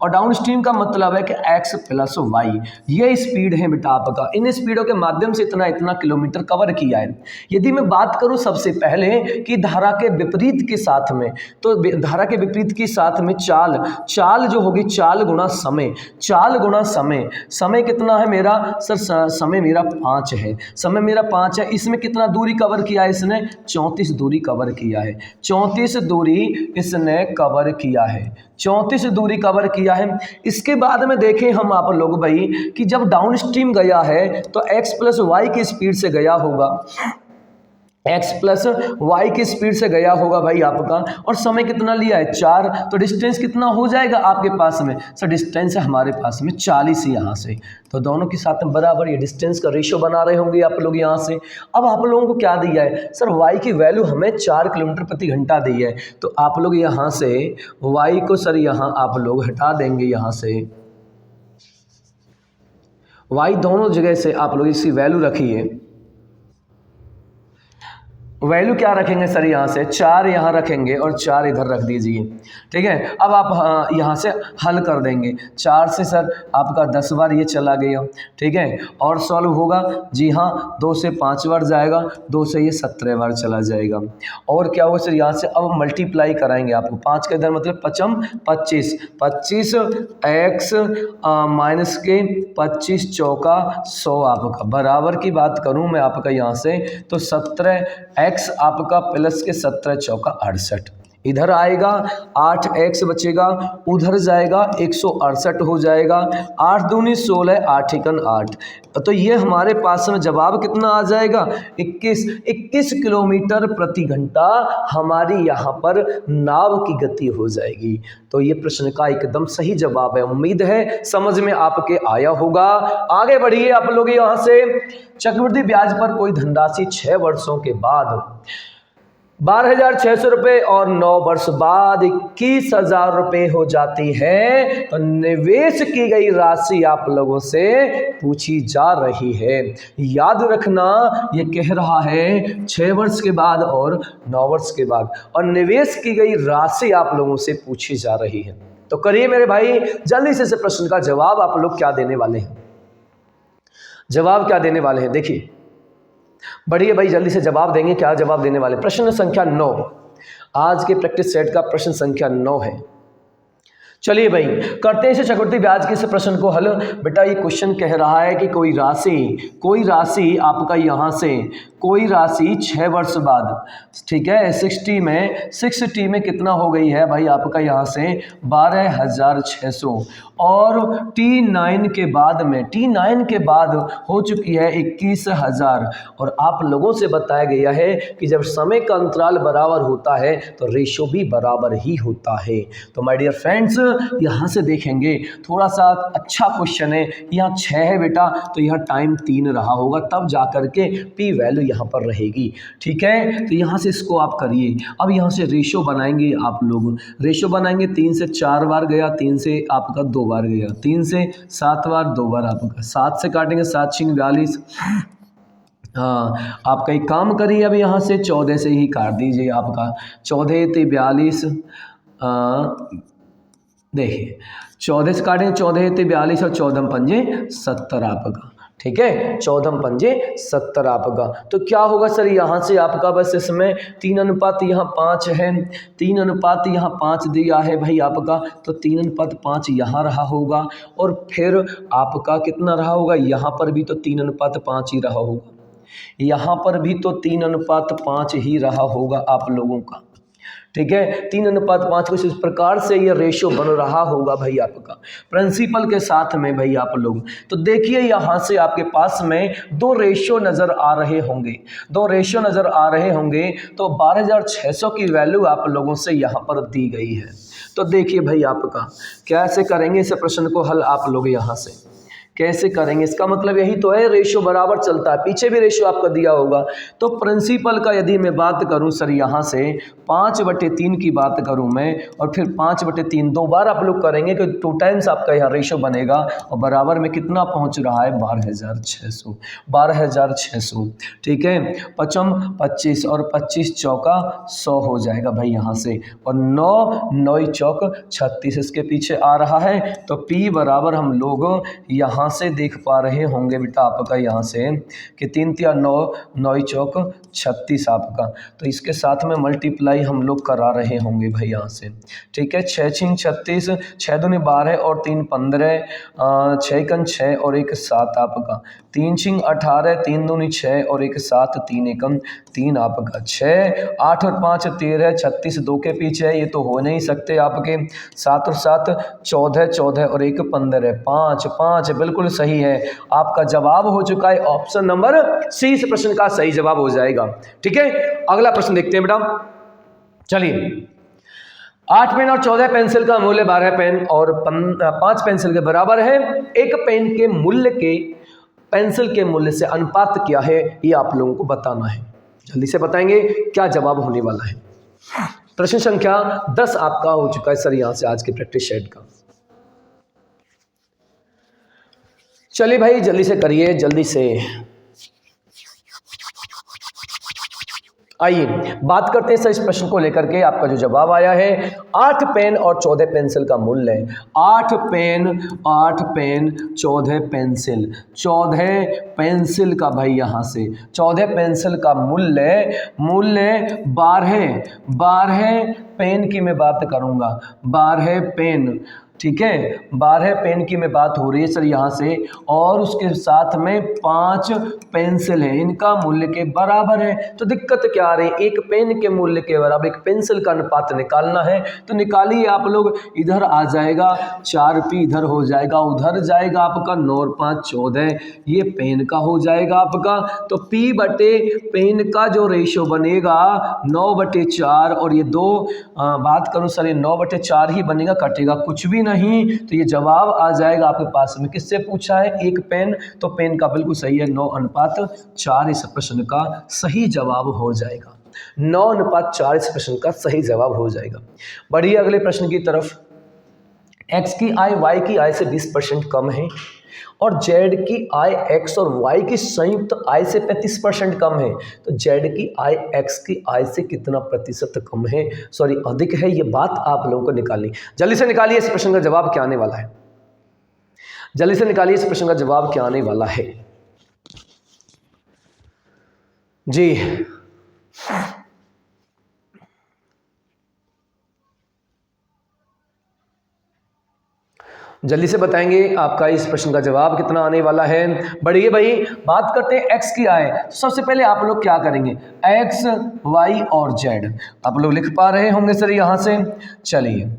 और डाउन स्ट्रीम का मतलब है कि x प्लस y। ये स्पीड है बेटा आपका, इन स्पीडों के माध्यम से इतना इतना किलोमीटर कवर किया है। यदि मैं बात करूँ सबसे पहले कि धारा के विपरीत के साथ में, तो धारा के विपरीत के साथ में चाल जो होगी चाल गुना समय, चाल गुना समय। समय कितना है मेरा सर, समय मेरा 5 है, समय मेरा 5 है। इसमें कितना दूरी कवर किया है इसने, 34 दूरी कवर किया है, 34 दूरी इसने कवर किया है, 34 दूरी कवर किया है। इसके बाद में देखें हम आप लोग भाई कि जब डाउन स्ट्रीम गया है तो x प्लस वाई की स्पीड से गया होगा, x प्लस वाई की स्पीड से गया होगा भाई आपका, और समय कितना लिया है 4, तो डिस्टेंस कितना हो जाएगा आपके पास में, सर डिस्टेंस है हमारे पास में 40 यहाँ से, तो दोनों के साथ में बराबर ये डिस्टेंस का रेशियो बना रहे होंगे आप लोग यहाँ से। अब आप लोगों को क्या दिया है सर, y की वैल्यू हमें 4 किलोमीटर प्रति घंटा दी है, तो आप लोग यहाँ से y को सर यहाँ आप लोग हटा देंगे, यहाँ से y दोनों जगह से आप लोग इसकी वैल्यू रखिए। वैल्यू क्या रखेंगे सर, यहाँ से 4 यहाँ रखेंगे और 4 इधर रख दीजिए, ठीक है। अब आप यहाँ से हल कर देंगे, 4 से सर आपका 10 बार ये चला गया, ठीक है, और सॉल्व होगा जी हाँ, 2 से 5 बार जाएगा, 2 से ये 17 बार चला जाएगा, और क्या होगा सर यहाँ से अब मल्टीप्लाई कराएंगे आपको, 5 के इधर मतलब 25, 25 एक्स माइनस के 25 चौका 100 आपका, बराबर की बात करूँ मैं आपका यहाँ से तो 17 x आपका प्लस के 17 चौका 68, इधर आएगा 8x बचेगा, उधर जाएगा 168 हो जाएगा, 8 दूनी 16, 8 एकन 8, तो ये हमारे पास में जवाब कितना आ जाएगा 21 किलोमीटर प्रति घंटा हमारी यहाँ पर नाव की गति हो जाएगी। तो ये प्रश्न का एकदम सही जवाब है। उम्मीद है समझ में आपके आया होगा। आगे बढ़िए आप लोग यहाँ से, चक्रवृद्धि ब्याज पर कोई धनराशि 6 वर्षों के बाद 12,600 रुपये और 9 वर्ष बाद 21,000 रुपये हो जाती है, तो निवेश की गई राशि आप लोगों से पूछी जा रही है। याद रखना ये कह रहा है 6 वर्ष के बाद और 9 वर्ष के बाद, और निवेश की गई राशि आप लोगों से पूछी जा रही है। तो करिए मेरे भाई, जल्दी से इस प्रश्न का जवाब आप लोग क्या देने वाले हैं, जवाब क्या देने वाले हैं, देखिए बढ़िए भाई, जल्दी से जवाब देंगे, क्या जवाब देने वाले। प्रश्न संख्या 9, आज के प्रैक्टिस सेट का प्रश्न संख्या 9 है। चलिए भाई करते हैं इसे चक्रवृद्धि ब्याज के इस प्रश्न को हल। बेटा ये क्वेश्चन कह रहा है कि कोई राशि आपका यहाँ से कोई राशि 6 वर्ष बाद, ठीक है, 60 में कितना हो गई है भाई आपका यहाँ से 12,600, और T9 के बाद हो चुकी है 21,000, और आप लोगों से बताया गया है कि जब समय का अंतराल बराबर होता है तो रेशो भी बराबर ही होता है। तो माय डियर फ्रेंड्स यहाँ से देखेंगे थोड़ा सा अच्छा क्वेश्चन है, यहाँ 6 है बेटा, तो यहाँ टाइम 3 रहा होगा, तब जा करके पी वैल्यू यहाँ पर रहेगी, ठीक है। तो यहाँ से इसको आप करिए। अब यहाँ से रेशो बनाएंगे आप लोग, रेशो बनाएंगे 3 से 4 बार गया, 3 से आपका 2 बार गया, 3 से 7 बार 2 बार आपका, 7 से काटेंगे 7 छिंग 42, हाँ आपका एक काम करिए, अब यहाँ से 14 से ही काट दीजिए आपका, 14 ते 42, देखिए 14 से काटेंगे, 14 ते 42 और 14 पंजे 70 आपका, ठीक है, 14 पंजे 70 आपका। तो क्या होगा सर यहाँ से आपका, बस इसमें 3 अनुपात यहाँ 5 है, 3 अनुपात यहाँ 5 दिया है भाई आपका, तो 3 अनुपात 5 यहाँ रहा होगा, और फिर आपका कितना रहा होगा यहाँ पर भी तो 3 अनुपात 5 ही रहा होगा, यहाँ पर भी तो 3:5 ही रहा होगा आप लोगों का, ठीक है। 3:5 कुछ इस प्रकार से ये रेशो बन रहा होगा भाई आपका प्रिंसिपल के साथ में भाई आप लोग। तो देखिए यहाँ से आपके पास में दो रेशो नज़र आ रहे होंगे, दो रेशो नज़र आ रहे होंगे। तो 12,600 की वैल्यू आप लोगों से यहाँ पर दी गई है। तो देखिए भाई आपका कैसे करेंगे इस प्रश्न को हल आप लोग यहाँ से कैसे करेंगे। इसका मतलब यही तो है रेशो बराबर चलता है, पीछे भी रेशो आपका दिया होगा। तो प्रिंसिपल का यदि मैं बात करूं सर यहाँ से 5/3 की बात करूं मैं, और फिर 5/3 दो बार आप लोग करेंगे कि 2 टाइम्स आपका यहाँ रेशो बनेगा, और बराबर में कितना पहुँच रहा है 12,600, ठीक है। 5 25 और 25 चौका 100 हो जाएगा भाई यहाँ से, और 9 9 चौक 36 इसके पीछे आ रहा है। तो P बराबर हम लोग यहाँ से देख पा रहे होंगे बेटा आपका यहाँ से कि 3 × 9 9 चौक 36 आपका। तो इसके साथ में मल्टीप्लाई हम लोग करा रहे होंगे भाई यहाँ से, ठीक है। 6 × 36, 6 दूनी 12 और 3 15, 6 × 6 और 1 7 आपका, 3 × 18, 3 दूनी 6 और 1 7, 3 एकम 3 आपका, 6 8 और 5 13, 36 2 के पीछे है, ये तो हो नहीं सकते आपके। 7 और 7 14, 14 और 1 15, 5 5 बिल्कुल सही है। आपका जवाब हो चुका है ऑप्शन नंबर सी, इस प्रश्न का सही जवाब हो जाएगा, ठीक है। अगला प्रश्न देखते हैं बेटा, चलिए। 8 पेन और 14 पेंसिल का मूल्य 12 पेन और 5 पेंसिल के बराबर है। एक पेन के मूल्य के पेंसिल के मूल्य से अनुपात क्या है, ये आप लोगों को बताना है। जल्दी से बताएंगे क्या जवाब होने वाला है। प्रश्न संख्या 10 आपका हो चुका है सर यहाँ से आज के प्रैक्टिस सेट का। चलिए भाई जल्दी से करिए, जल्दी से आइए बात करते हैं सर इस प्रश्न को लेकर के। आपका जो जवाब आया है 8 पेन और 14 पेंसिल का मूल्य है। 8 पेन 14 पेंसिल, 14 पेंसिल का भाई यहाँ से 14 पेंसिल का मूल्य 12 पेन की मैं बात करूँगा, 12 पेन, ठीक है। 12 पेन की में बात हो रही है सर यहाँ से, और उसके साथ में 5 पेंसिल है, इनका मूल्य के बराबर है। तो दिक्कत क्या आ रही है, एक पेन के मूल्य के बराबर एक पेंसिल का अनुपात निकालना है। तो निकालिए आप लोग, इधर आ जाएगा 4p, इधर हो जाएगा, उधर जाएगा आपका 9 और 5 14, ये पेन का हो जाएगा आपका। तो p बटे पेन का जो रेशो बनेगा 9/4, और ये 2 बात करूँ सर ये 9/4 ही बनेगा, कटेगा कुछ भी नहीं। तो ये जवाब आ जाएगा आपके पास में। किससे पूछा है, एक पेन, तो पेन का बिल्कुल सही है 9:4 इस प्रश्न का सही जवाब हो जाएगा। 9:4 इस प्रश्न का सही जवाब हो जाएगा। बढ़िए अगले प्रश्न की तरफ। x की आय y की आय से 20% कम है, और z की आय x और y की संयुक्त आय से 35% कम है। तो z की आय x की आय से कितना प्रतिशत कम है, सॉरी अधिक है, ये बात आप लोगों को निकालनी। जल्दी से निकालिए इस प्रश्न का जवाब क्या आने वाला है, जल्दी से निकालिए इस प्रश्न का जवाब क्या आने वाला है जी। जल्दी से बताएंगे आपका इस प्रश्न का जवाब कितना आने वाला है। बढ़िए भाई बात करते हैं x की आय। तो सबसे पहले आप लोग क्या करेंगे, x y और z आप लोग लिख पा रहे होंगे सर यहाँ से। चलिए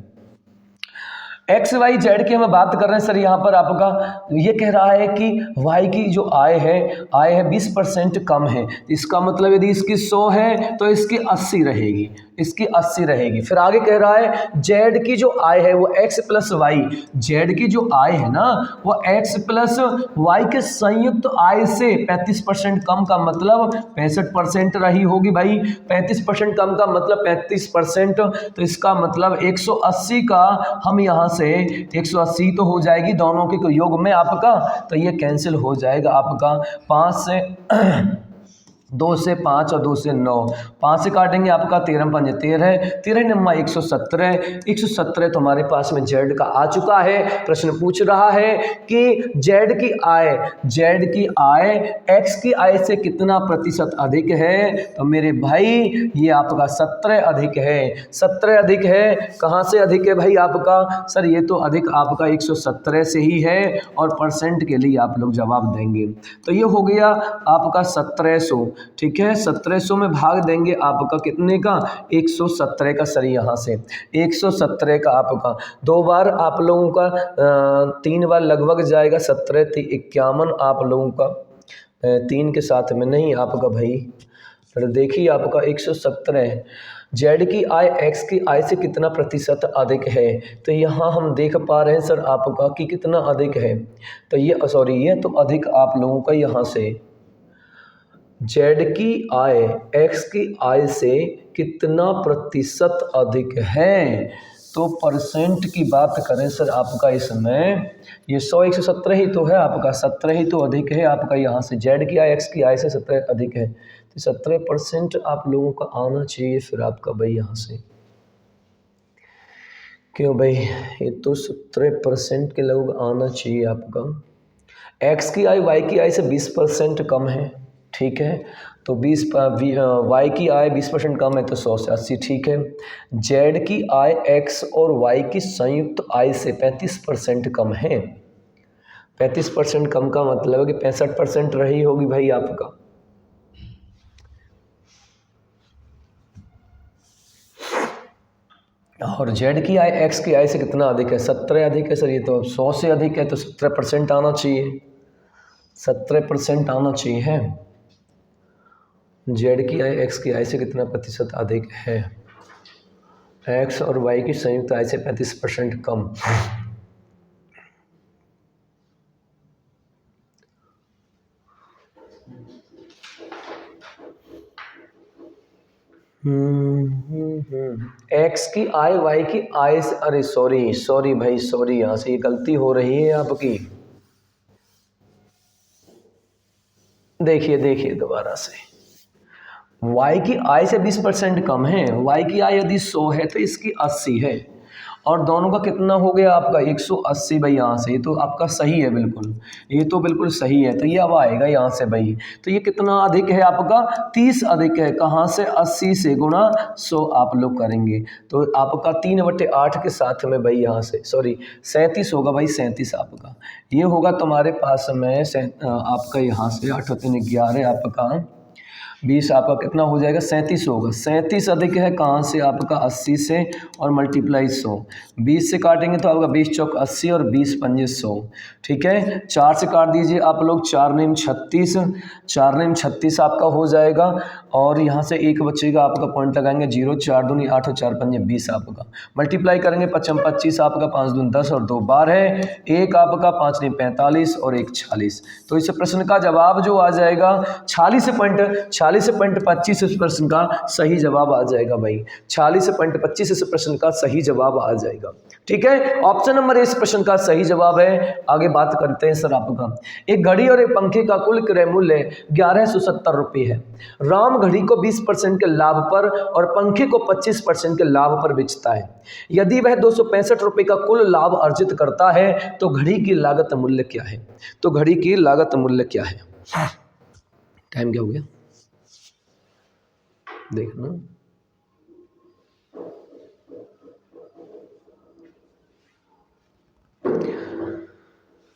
एक्स वाई जेड की हम बात कर रहे हैं सर, यहाँ पर आपका ये कह रहा है कि y की जो आय है 20% कम है। इसका मतलब यदि इसकी 100 है तो इसकी 80 रहेगी, इसकी 80 रहेगी। फिर आगे कह रहा है z की जो आय है वो x प्लस वाई, z की जो आय है ना वो x प्लस वाई के संयुक्त आय से 35% कम का मतलब 65% रही होगी भाई। 35% कम का मतलब 35%, तो इसका मतलब 180 का हम यहाँ से 180 तो हो जाएगी दोनों के योग में आपका, तो ये कैंसिल हो जाएगा आपका। 5 से 2 से 5 और 2 से 9, 5 से काटेंगे आपका 13 पंजे 13, 13 नम्मा 117, 117 तो हमारे पास में जेड का आ चुका है। प्रश्न पूछ रहा है कि जेड की आय एक्स की आय से कितना प्रतिशत अधिक है। तो मेरे भाई ये आपका 17 अधिक है, 17 अधिक है। कहाँ से अधिक है भाई आपका? सर ये तो अधिक आपका 117 से ही है और परसेंट के लिए आप लोग जवाब देंगे। तो ये हो गया आपका 1700, ठीक है। 1700 में भाग देंगे आपका कितने का? 117 का। सर यहाँ से 117 का आपका 2 बार आप लोगों का 3 बार लगभग जाएगा 17 51 आप लोगों का 3 के साथ में नहीं आपका भाई। फिर देखिए आपका 117 जेड की आय एक्स की आय से कितना प्रतिशत अधिक है। तो यहाँ हम देख पा रहे हैं सर आपका कि कितना अधिक है। तो ये सॉरी ये तो अधिक आप लोगों का यहाँ से जेड की आय एक्स की आय से कितना प्रतिशत अधिक है। तो परसेंट की बात करें सर आपका इसमें ये 100 117 ही तो है आपका, 17 ही तो अधिक है आपका यहाँ से। जेड की आय एक्स की आय से 17 अधिक है तो 17% आप लोगों का आना चाहिए फिर आपका भाई यहाँ से। क्यों भाई? ये तो 17% के लोग आना चाहिए आपका। एक्स की आय वाई की आय से 20% कम है, ठीक है। तो वाई की आय 20% कम है तो 100 से 80, ठीक है। जेड की आय एक्स और वाई की संयुक्त आय से 35% कम है। 35% कम का मतलब है कि 65% रही होगी भाई आपका। और जेड की आय एक्स की आय से कितना अधिक है? 17 अधिक है सर। ये तो 100 से अधिक है तो 17% आना चाहिए, 17% आना चाहिए है। जेड की आय एक्स की आय से कितना प्रतिशत अधिक है? एक्स और वाई की संयुक्त आय से 35% कम। एक्स की आय वाई की आय से, अरे सॉरी भाई सॉरी, यहाँ से ये गलती हो रही है आपकी। देखिए दोबारा से, y की आय से 20% कम है। y की आय यदि 100 है तो इसकी 80 है और दोनों का कितना हो गया आपका 180 भाई। यहाँ से ये तो आपका सही है, बिल्कुल ये तो बिल्कुल सही है। तो ये अब आएगा यहाँ से भाई। तो ये कितना अधिक है आपका? 30 अधिक है। कहाँ से? 80 से गुणा 100 आप लोग करेंगे तो आपका 3/8 के साथ में भाई यहाँ से 37 होगा भाई। 37 आपका ये होगा तुम्हारे पास में आपका यहाँ से 8 और 3 11 आपका 20 आपका कितना हो जाएगा? 37 होगा। 37 अधिक है कहाँ से आपका? 80 से और मल्टीप्लाई 100। 20 से काटेंगे तो आपका 20 चौक 80 और 20 पंजे 100, ठीक है। 4 से काट दीजिए आप लोग, 4 नेम 36, 4 नेम 36 आपका हो जाएगा। और यहाँ से एक बच्चे का आपका पॉइंट लगाएंगे 0, 4 दूनी 8 और 4 पंजे 20 आपका। मल्टीप्लाई करेंगे 55 25 आपका, 5 दूनी 10 और 2 12, 1 आपका, 5 नेम 45 और 1 46। तो इस प्रश्न का जवाब जो आ जाएगा 46.25 इस प्रश्न का सही जवाब आ जाएगा भाई। 46.25 इस प्रश्न का सही जवाब आ जाएगा, ठीक है। ऑप्शन नंबर इस प्रश्न का सही जवाब है। आगे बात करते हैं सर आपका, एक घड़ी और एक पंखे का कुल क्रय मूल्य 1170 रुपये है। राम घड़ी को 20% के लाभ पर और पंखे को 25% के लाभ पर बेचता है। यदि वह 265 रुपये का कुल लाभ अर्जित करता है तो घड़ी की लागत मूल्य क्या है? तो घड़ी की लागत मूल्य क्या है? टाइम क्या हो गया देखना।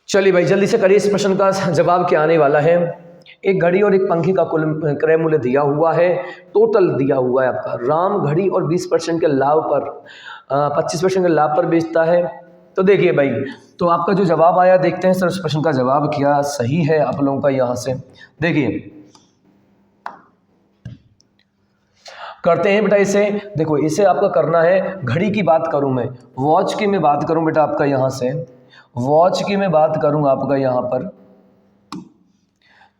चलिए भाई जल्दी से करिए, इस प्रश्न का जवाब क्या आने वाला है। एक घड़ी और एक पंखे का कुल क्रय मूल्य दिया हुआ है, टोटल दिया हुआ है आपका। राम घड़ी और 20% के लाभ पर 25% के लाभ पर बेचता है। तो देखिए भाई, तो आपका जो जवाब आया देखते हैं सर इस प्रश्न का जवाब क्या सही है आप लोगों का। यहाँ से देखिए करते हैं बेटा इसे। देखो इसे आपका करना है, घड़ी की बात करूं मैं, वॉच की मैं बात करूं बेटा आपका यहाँ से, वॉच की मैं बात करूं आपका यहाँ पर।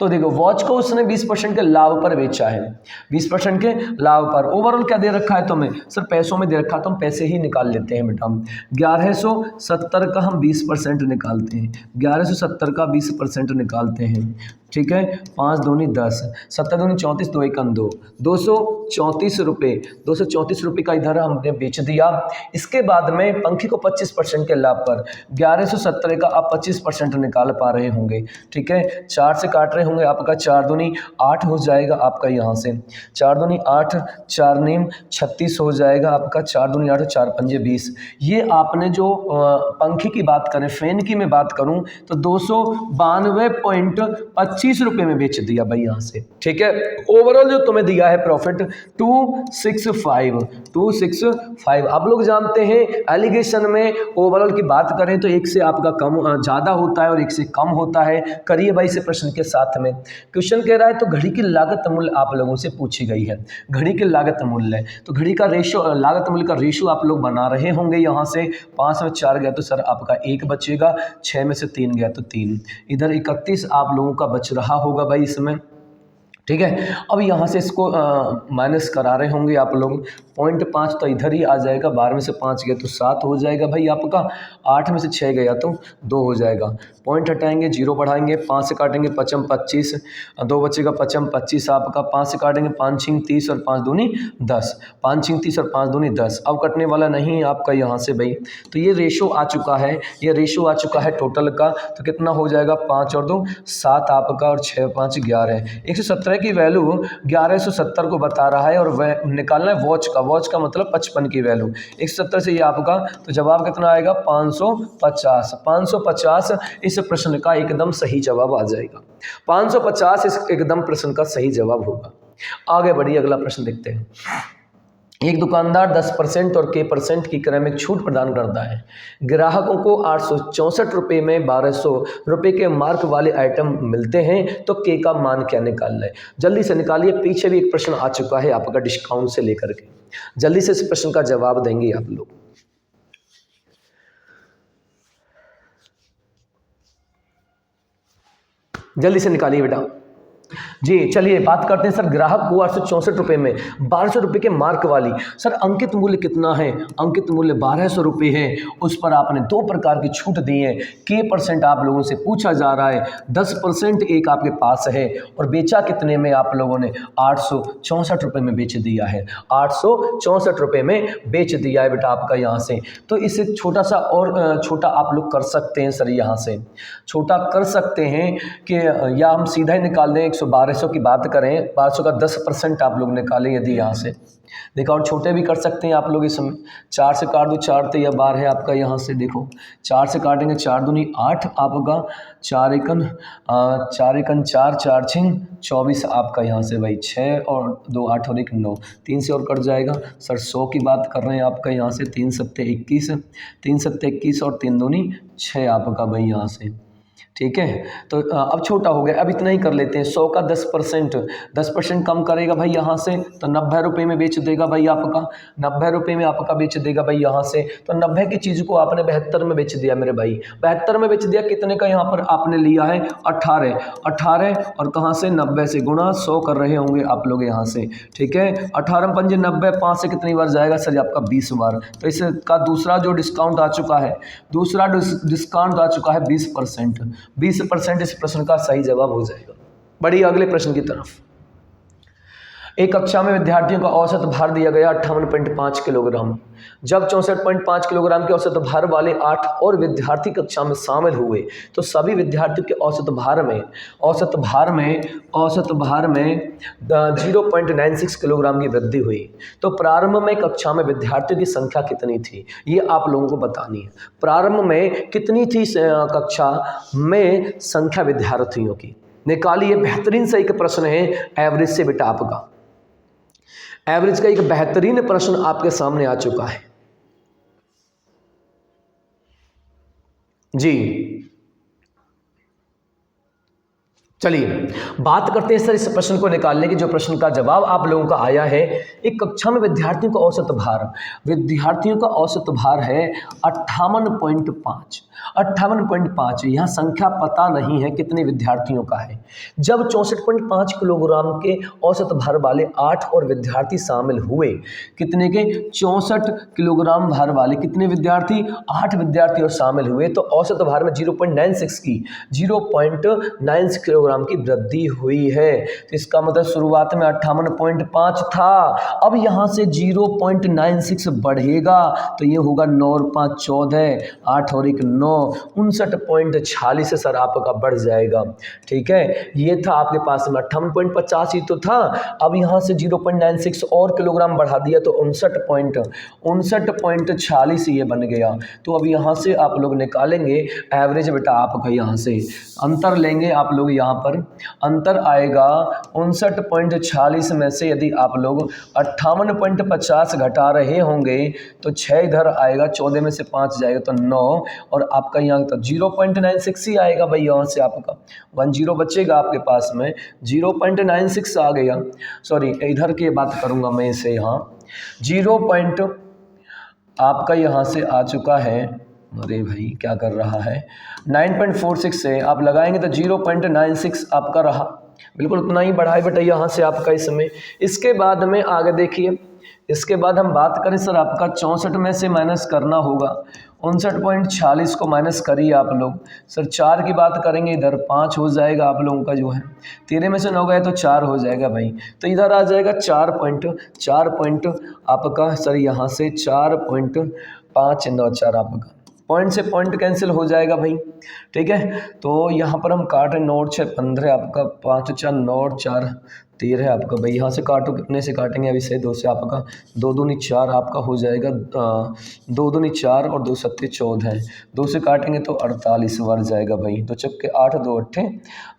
तो देखो वॉच को उसने 20% के लाभ पर बेचा है, 20% के लाभ पर। ओवरऑल क्या दे रखा है तुम्हें? सर पैसों में दे रखा, तो हम पैसे ही निकाल लेते हैं बेटा। 1170 का हम 20% निकालते हैं, 1170 का 20% निकालते हैं ठीक है, 5 दूनी 10, 7 दूनी 34, 2 एकम 2, 234 रुपये, 234 रुपये का इधर हमने बेच दिया। इसके बाद में पंखी को 25% के लाभ पर 1170 का आप 25% निकाल पा रहे होंगे। ठीक है, 4 से काट रहे होंगे, आपका 4 दूनी 8 हो जाएगा आपका यहाँ से, 4 दूनी 8, 4 नीम 36 हो जाएगा आपका, 4 दूनी 8, 4 पंजे 20। ये आपने जो पंखी की बात करें, फैन की मैं बात करूं तो 292.25 रुपये में बेच दिया भाई यहाँ से। ठीक है, ओवरऑल जो तुम्हें दिया है प्रॉफिट 265। आप लोग जानते हैं एलिगेशन में ओवरऑल की बात करें तो एक से आपका कम ज़्यादा होता है और एक से कम होता है। करिए भाई इसे प्रश्न के साथ में। क्वेश्चन कह रहा है तो घड़ी की लागत मूल्य आप लोगों से पूछी गई है। घड़ी की लागत मूल्य, तो घड़ी का रेशो, लागत मूल्य का रेशो आप लोग बना रहे होंगे। यहाँ से 5 में 4 गया तो सर आपका 1 बचेगा, 6 में से 3 गया तो 3, इधर 31 आप लोगों का बच रहा होगा भाई इसमें। ठीक है, अब यहाँ से इसको माइनस करा रहे होंगे आप लोग, 0.5 तो इधर ही आ जाएगा, 12 में से 5 गया तो 7 हो जाएगा भाई आपका, 8 में से 6 गया तो 2 हो जाएगा। पॉइंट हटाएंगे, 0 बढ़ाएंगे, 5 से काटेंगे 5 25, 2 बचेगा 5 25 आपका, 5 से काटेंगे 5 6 30 और 5 दूनी 10, 5 6 30 और 5 दूनी 10। अब कटने वाला नहीं है आपका यहाँ से भाई, तो ये रेशो आ चुका है, ये रेशो आ चुका है टोटल का। तो कितना हो जाएगा, 5 और 2 7 आपका, और 6 5 11। 117 की वैल्यू 1170 को बता रहा है, और वह निकालना है वॉच का मतलब 55 की वैल्यू। 170 से ये आपका, तो जवाब कितना आएगा, 550 इस प्रश्न का एकदम सही जवाब आ जाएगा। 550 इस एकदम प्रश्न का सही जवाब होगा। आगे बढ़िए, अगला प्रश्न देखते हैं। एक दुकानदार 10% और K% की क्रय में छूट प्रदान करता है। ग्राहकों को 864 रुपये में 1200 रुपये के मार्क वाले आइटम मिलते हैं, तो K का मान क्या निकालना है? जल्दी से निकालिए। पीछे भी एक प्रश्न आ चुका है आपका डिस्काउंट से लेकर के, जल्दी से इस प्रश्न का जवाब देंगे आप लोग। जल्दी से निकालिए बेटा जी। चलिए बात करते हैं सर, ग्राहक को 864 रुपये में 1200 रुपये के मार्क वाली, सर अंकित मूल्य कितना है? अंकित मूल्य 1200 रुपये है। उस पर आपने 2 प्रकार की छूट दी है। K% आप लोगों से पूछा जा रहा है, 10% एक आपके पास है, और बेचा कितने में आप लोगों ने? 864 रुपये में बेच दिया है। 864 रुपये में बेच दिया है बेटा आपका यहाँ से। तो इसे छोटा सा और छोटा आप लोग कर सकते हैं सर, यहाँ से छोटा कर सकते हैं कि या हम सीधा ही निकाल दें। 1200 की बात करें, 1200 का 10% आप लोग निकालें यदि यहाँ से, देखो और छोटे भी कर सकते हैं आप लोग इसमें। 4 से काट दो, 4 तो यह 12 है आपका यहाँ से, देखो 4 से काटेंगे, 4 दूनी 8 आपका, 4 एकन 4, 4 छिंग 24 आपका यहाँ से भाई, 6 और 2 8 और 1 9, 3 से और कट जाएगा सर। 100 की बात कर रहे हैं आपका यहाँ से, 3 सत्ते 21, 3 सत्ते 21 और 3 दूनी 6 आपका भाई यहाँ से। ठीक है, तो अब छोटा हो गया, अब इतना ही कर लेते हैं। 100 का 10% कम करेगा भाई यहाँ से, तो 90 रुपये में बेच देगा भाई आपका, 90 रुपये में आपका बेच देगा भाई यहाँ से। तो 90 की चीज़ को आपने 72 में बेच दिया मेरे भाई, 72 में बेच दिया। कितने का यहाँ पर आपने लिया है? 18 और कहाँ से? 90 से गुणा 100 कर रहे होंगे आप लोग यहाँ से। ठीक है, 18 पंजे 90, 5 से कितनी बार जाएगा सर? आपका 20 बार। तो इसका दूसरा जो डिस्काउंट आ चुका है, दूसरा डिस्काउंट आ चुका है 20%। 20% इस प्रश्न का सही जवाब हो जाएगा। बढ़िए अगले प्रश्न की तरफ। एक कक्षा में विद्यार्थियों का औसत भार दिया गया 58.5 किलोग्राम। जब 64.5 किलोग्राम के औसत भार वाले 8 और विद्यार्थी कक्षा में शामिल हुए, तो सभी विद्यार्थियों के औसत भार में 0.96 किलोग्राम की वृद्धि हुई। तो प्रारंभ में कक्षा में विद्यार्थियों की संख्या कितनी थी, ये आप लोगों को बतानी है। प्रारंभ में कितनी थी कक्षा में संख्या विद्यार्थियों की? निकालिए। बेहतरीन सा एक प्रश्न है एवरेज से बेटा आपका, एवरेज का एक बेहतरीन प्रश्न आपके सामने आ चुका है जी। चलिए बात करते हैं सर इस प्रश्न को निकालने की, जो प्रश्न का जवाब आप लोगों का आया है। एक कक्षा में विद्यार्थियों का औसत भार है 58.5। 58.5। यहाँ संख्या पता नहीं है कितने विद्यार्थियों का है। जब 64.5 किलोग्राम के औसत भार वाले 8 और विद्यार्थी शामिल हुए, कितने के 64 किलोग्राम भार वाले कितने विद्यार्थी, 8 विद्यार्थी और शामिल हुए, तो औसत भार में 0.96 किलोग्राम की वृद्धि हुई है। तो इसका मतलब शुरुआत में 58.5 था, अब यहाँ से 0.96 बढ़ेगा तो ये होगा 9 और 5 14, 8 और 1 9, 59.46 सर आपका बढ़ जाएगा। ठीक है, ये था आपके पास में 58.50 ही तो था, अब यहाँ से 0.96 और किलोग्राम बढ़ा दिया तो 59.46 ये बन गया। तो अब यहाँ से आप लोग निकालेंगे एवरेज बेटा, आपका यहाँ से अंतर लेंगे आप लोग, यहाँ पर अंतर आएगा 59.46 में से यदि आप लोग 58.50 घटा रहे होंगे तो 6 इधर आएगा, 14 में से 5 जाएगा तो 9, और आपका यहाँ तो 0.96 ही आएगा भाई, यहाँ से आपका 10 बचेगा आपके पास में, 0.96 आ गया। सॉरी इधर की बात करूँगा मैं इसे, यहाँ 0. आपका यहाँ से आ चुका है, अरे भाई क्या कर रहा है, 9.46 से आप लगाएंगे तो 0.96 आपका रहा, बिल्कुल उतना ही बढ़ा है बेटा यहाँ से आपका इसमें। इसके बाद में आगे देखिए, इसके बाद हम बात करें सर आपका 64 में से माइनस करना होगा, 59.46 को माइनस करिए आप लोग। सर 4 की बात करेंगे, इधर 5 हो जाएगा आप लोगों का जो है, 13 में से 9 गए तो 4 हो जाएगा भाई, तो इधर आ जाएगा 4 पॉइंट आपका सर यहाँ से 4.594 आपका, पॉइंट से पॉइंट कैंसिल हो जाएगा भाई। ठीक है, तो यहाँ पर हम काट रहे 9 6 15 आपका, 5 4 9 4 13 आपका भाई, यहाँ से काटो, कितने से काटेंगे अभी से 2 से आपका 2 दूनी 4 आपका हो जाएगा, 2 दूनी 4 और 2 सत्ते 14 है, 2 से काटेंगे तो 48 बढ़ जाएगा भाई, 2 चक्के 8 2 8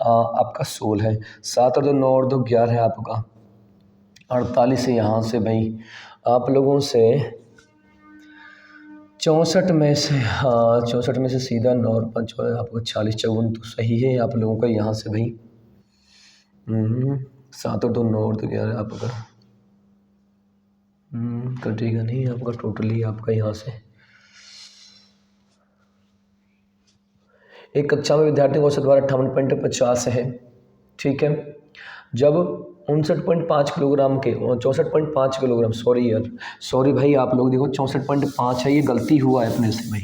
आपका 16 है, 7 और 2 9 और 2 11 है आपका 48 है। यहाँ से भाई आप लोगों से 64 में से, हाँ 64 में से सीधा 9 और 5 आपको 40 54 तो सही है आप लोगों का यहाँ से भाई। 7 और 2 9 और 2 11 आपका कटेगा नहीं आपका, टोटली आपका यहाँ से एक कक्षा में विद्यार्थी को औसत भार 58.50 है। ठीक है, जब 59.5 किलोग्राम के 64.5 किलोग्राम, सॉरी भाई आप लोग देखो 64.5 है, ये गलती हुआ है अपने से भाई,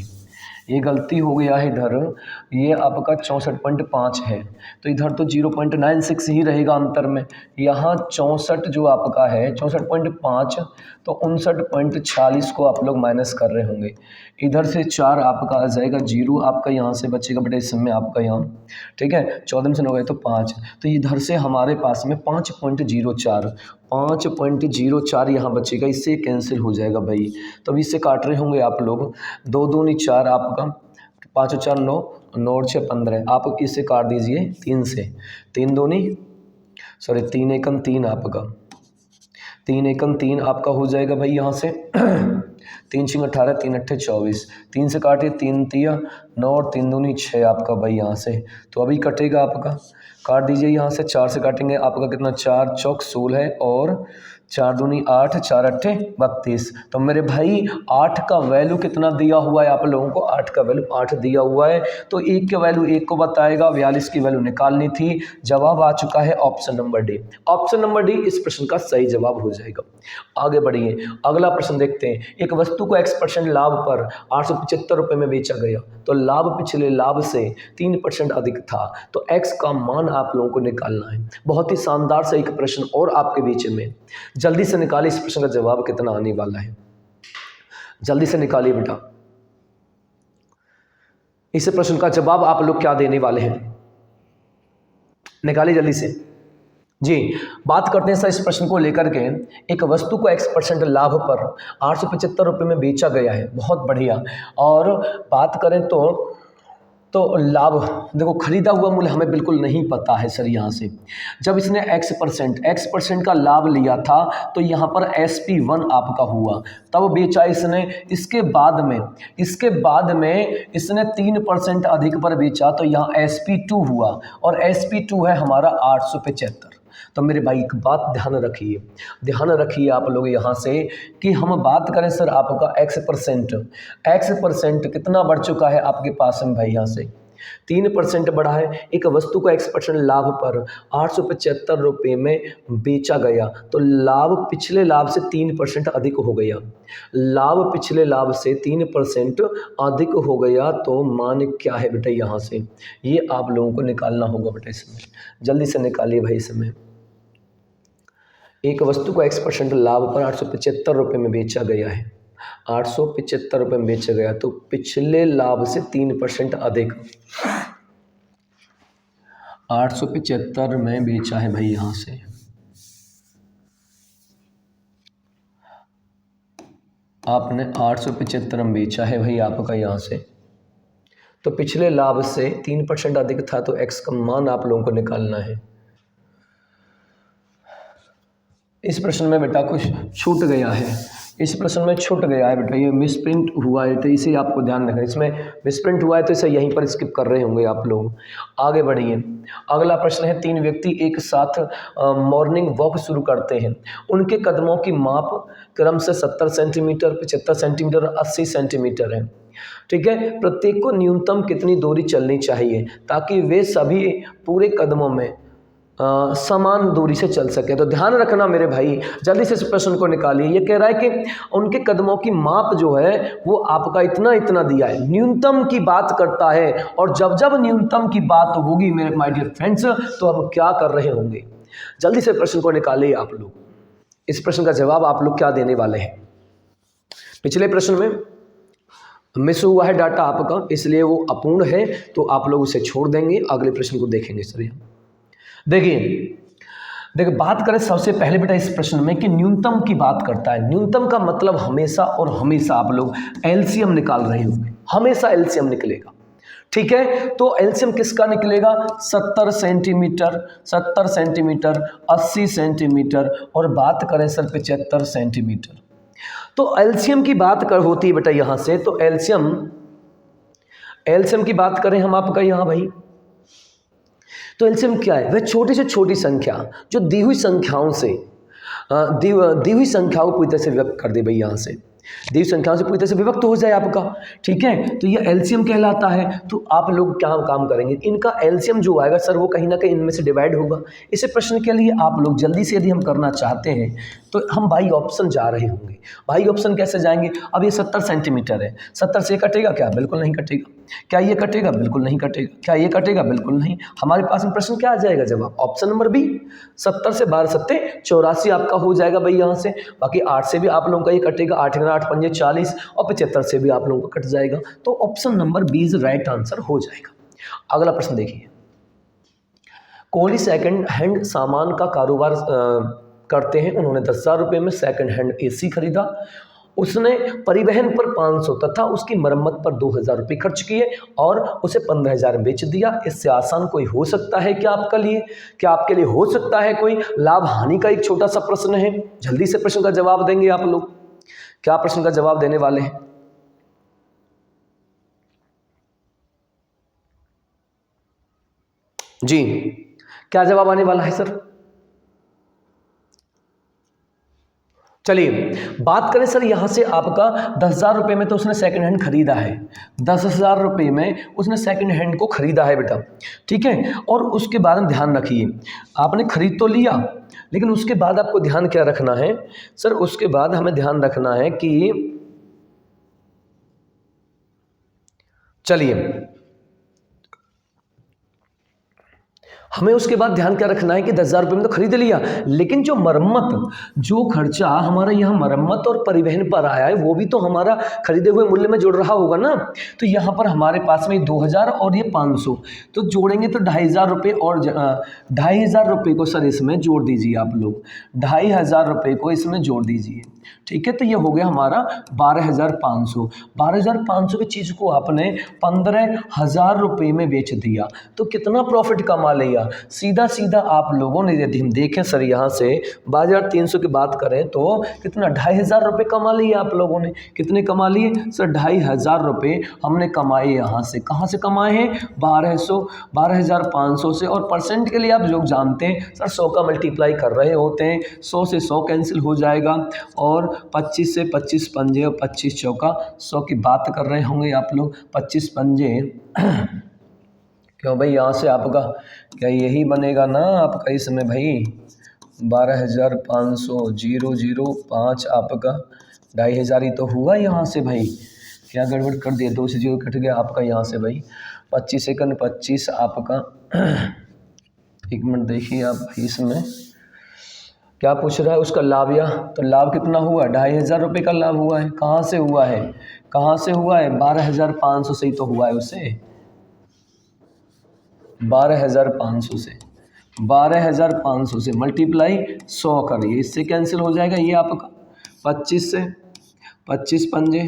ये गलती हो गया है इधर, ये आपका 64.5 है तो इधर तो 0.96 ही रहेगा अंतर में, यहाँ 64 जो आपका है 64.5 तो 59.46 को आप लोग माइनस कर रहे होंगे, इधर से 4 आपका आ जाएगा, 0 आपका यहाँ से बचेगा बेटा इस समय आपका यहाँ। ठीक है, 14 में से 9 गए तो 5, तो इधर से हमारे पास में 5.04 यहाँ बचेगा, इससे कैंसिल हो जाएगा भाई, तो अब इससे काट रहे होंगे आप लोग, 2 दूनी 4 आपका, 5 और 4 9, 9 और 6 15, आप इससे काट दीजिए 3 से, 3 दूनी 3 एकम 3 आपका, 3 एकम 3 आपका हो जाएगा भाई यहाँ से 3 6 18 3 8 24, 3 से काटिए 3 3 9 और 3 दूनी 6 आपका भाई यहाँ से, तो अभी कटेगा आपका, काट दीजिए यहाँ से, 4 से काटेंगे आपका कितना, 4 चौक 16 और 4 दूनी 8 4 8 32, तो मेरे भाई 8 का वैल्यू कितना दिया हुआ है आप लोगों को, 8 का वैल्यू 8 दिया हुआ है, तो 1 का वैल्यू 1 को बताएगा, 42 की वैल्यू निकालनी थी, जवाब आ चुका है option number D. Option number D इस प्रश्न का सही जवाब हो जाएगा। आगे बढ़िए, अगला प्रश्न देखते हैं। एक वस्तु को x% लाभ पर 875 रुपये में बेचा गया, तो लाभ पिछले लाभ से 3% अधिक था, तो x का मान आप लोगों को निकालना है। बहुत ही शानदार सा एक प्रश्न और आपके बीच में, जल्दी से निकालिए इस प्रश्न का जवाब कितना आने वाला है, जल्दी से निकालिए बेटा, इस प्रश्न का जवाब आप लोग क्या देने वाले हैं, निकालिए जल्दी से जी। बात करते हैं सर इस प्रश्न को लेकर के, एक वस्तु को x% लाभ पर 875 रुपये में बेचा गया है, बहुत बढ़िया। और बात करें तो लाभ देखो, खरीदा हुआ मूल्य हमें बिल्कुल नहीं पता है सर। यहाँ से जब इसने x% का लाभ लिया था तो यहाँ पर SP1 आपका हुआ, तब बेचा इसने, इसके बाद में इसने 3% अधिक पर बेचा, तो यहाँ SP2 हुआ, और SP2 है हमारा 875। तो मेरे भाई एक बात ध्यान रखिए आप लोग यहाँ से कि हम बात करें सर आपका एक्स परसेंट कितना बढ़ चुका है आपके पास में भाई, यहाँ से 3% बढ़ा है। एक वस्तु को x% लाभ पर 875 रुपये में बेचा गया तो लाभ पिछले लाभ से 3% अधिक हो गया। लाभ पिछले लाभ से 3% अधिक हो गया तो मान क्या है बेटा, यहाँ से ये आप लोगों को निकालना होगा बेटा। इसमें जल्दी से निकालिए भाई। इसमें एक वस्तु को x% लाभ पर 875 रुपये में बेचा गया है, 875 रुपये में बेचा गया तो पिछले लाभ से 3% अधिक 875 में बेचा है भाई, यहाँ से आपने 875 में बेचा है भाई आपका, यहाँ से तो पिछले लाभ से 3% अधिक था तो x का मान आप लोगों को निकालना है। इस प्रश्न में बेटा कुछ छूट गया है, बेटा, ये मिसप्रिंट हुआ है तो इसे आपको ध्यान रखना। इसमें मिसप्रिंट हुआ है तो इसे यहीं पर स्किप कर रहे होंगे आप लोग। आगे बढ़िए, अगला प्रश्न है 3 व्यक्ति एक साथ मॉर्निंग वॉक शुरू करते हैं। उनके कदमों की माप क्रम से 70 सेंटीमीटर, 75 सेंटीमीटर और 80 सेंटीमीटर है। ठीक है, प्रत्येक को न्यूनतम कितनी दूरी चलनी चाहिए ताकि वे सभी पूरे कदमों में समान दूरी से चल सके। तो ध्यान रखना मेरे भाई, जल्दी से इस प्रश्न को निकालिए। ये कह रहा है कि उनके कदमों की माप जो है वो आपका इतना इतना दिया है, न्यूनतम की बात करता है। और जब जब न्यूनतम की बात होगी मेरे माय डियर फ्रेंड्स तो हम क्या कर रहे होंगे, जल्दी से प्रश्न को निकालिए आप लोग। इस प्रश्न का जवाब आप लोग क्या देने वाले हैं। पिछले प्रश्न में मिस हुआ है डाटा आपका, इसलिए वो अपूर्ण है तो आप लोग उसे छोड़ देंगे, अगले प्रश्न को देखेंगे। सर देखिए बात करें सबसे पहले बेटा इस प्रश्न में कि न्यूनतम की बात करता है। न्यूनतम का मतलब हमेशा और हमेशा आप लोग एलसीएम निकाल रहे होंगे, हमेशा एलसीएम निकलेगा। ठीक है, तो एलसीएम किसका निकलेगा, 70 सेंटीमीटर, 80 सेंटीमीटर और बात करें सर 75 सेंटीमीटर। तो एलसीएम की बात होती है बेटा यहाँ से, तो एलसीएम की बात करें हम आपका यहाँ भाई, तो एलसीएम क्या है, वह छोटी से छोटी संख्या जो दी हुई संख्याओं से दी हुई संख्याओं को पूरी तरह से व्यक्त कर दे भाई, यहाँ से दी हुई संख्याओं से पूरी तरह से विभक्त हो जाए आपका। ठीक है, तो ये एलसीएम कहलाता है। तो आप लोग क्या काम करेंगे, इनका एलसीएम जो आएगा सर वो कहीं ना कहीं इनमें से डिवाइड होगा। इसे प्रश्न के लिए आप लोग जल्दी से यदि हम करना चाहते हैं तो हम बाई ऑप्शन जा रहे होंगे। बाई ऑप्शन कैसे जाएंगे, अब ये 70 सेंटीमीटर है, 70 से कटेगा क्या, बिल्कुल नहीं कटेगा। क्या ये कटेगा, बिल्कुल नहीं कटेगा। क्या ये कटेगा, बिल्कुल नहीं। हमारे पास में प्रश्न क्या आ जाएगा, जवाब ऑप्शन नंबर बी, 70 से 12 सत्ते 84 आपका हो जाएगा भाई यहाँ से। बाकी 8 से भी आप लोगों का ये कटेगा, 8 8 पंजे 40 और 75 से भी आप लोगों का कट जाएगा। तो option number B is right answer हो जाएगा। अगला प्रश्न देखिए, कोहली सेकंड हैंड सामान का कारोबार करते हैं। उन्होंने 10,000 रुपये में सेकंड हैंड एसी खरीदा। उसने परिवहन पर 500 तथा उसकी मरम्मत पर 2,000 रुपये खर्च किए और उसे 15,000 में बेच दिया। इससे आसान कोई हो सकता है क्या आपके लिए, क्या आपके लिए हो सकता है कोई लाभ हानि का एक छोटा सा प्रश्न है। जल्दी से प्रश्न का जवाब देंगे आप लोग, क्या प्रश्न का जवाब देने वाले हैं। जी क्या जवाब आने वाला है सर। चलिए बात करें सर यहाँ से आपका 10,000 रुपये में तो उसने सेकंड हैंड खरीदा है, 10,000 रुपये में उसने सेकंड हैंड को खरीदा है बेटा। ठीक है, और उसके बाद में ध्यान रखिए, आपने खरीद तो लिया लेकिन उसके बाद आपको ध्यान क्या रखना है सर, उसके बाद हमें ध्यान रखना है कि चलिए हमें उसके बाद ध्यान क्या रखना है कि 10,000 रुपये में तो खरीद लिया, लेकिन जो मरम्मत, जो खर्चा हमारा यहाँ मरम्मत और परिवहन पर आया है वो भी तो हमारा खरीदे हुए मूल्य में जुड़ रहा होगा ना। तो यहाँ पर हमारे पास में 2,000 और ये 500 तो जोड़ेंगे तो 2,500 रुपये और 2,500 रुपये को सर इसमें जोड़ दीजिए आप लोग, 2,500 रुपये को इसमें जोड़ दीजिए। ठीक है, तो ये हो गया हमारा 12,500। 12,500 की चीज़ को आपने 15,000 रुपये में बेच दिया तो कितना प्रॉफिट कमा लिया। सीधा सीधा आप लोगों ने, यदि हम देखें सर यहाँ से 12,300 की बात करें तो कितना 2,500 रुपये कमा लिए आप लोगों ने। कितने कमा लिए सर? 2,500 रुपये हमने कमाए। यहाँ से कहाँ से कमाए हैं? 12,500 से। और परसेंट के लिए आप लोग जानते हैं सर 100 का मल्टीप्लाई कर रहे होते हैं, 100 से 100 कैंसिल हो जाएगा और 25 से 25 पंजे और 25 चौका 100 की बात कर रहे होंगे आप लोग। 25 पंजे क्यों भाई, यहाँ से आपका क्या यही बनेगा ना आपका इसमें भाई 12,500 005 आपका 2,500 ही तो हुआ यहाँ से भाई। क्या गड़बड़ कर दिया, 2 से 0 कट गया आपका यहाँ से भाई। 25 सेकंड 25 आपका 1 मिनट देखिए आप भाई इसमें क्या पूछ रहा है उसका लाभ। या तो लाभ कितना हुआ? 2,500 रुपये का लाभ हुआ है। कहाँ से हुआ है? कहाँ से हुआ है? 12,500 से ही तो हुआ है उसे। 12,500 से 12,500 से मल्टीप्लाई 100 करिए, इससे कैंसिल हो जाएगा ये आपका 25 से 25 पंजे,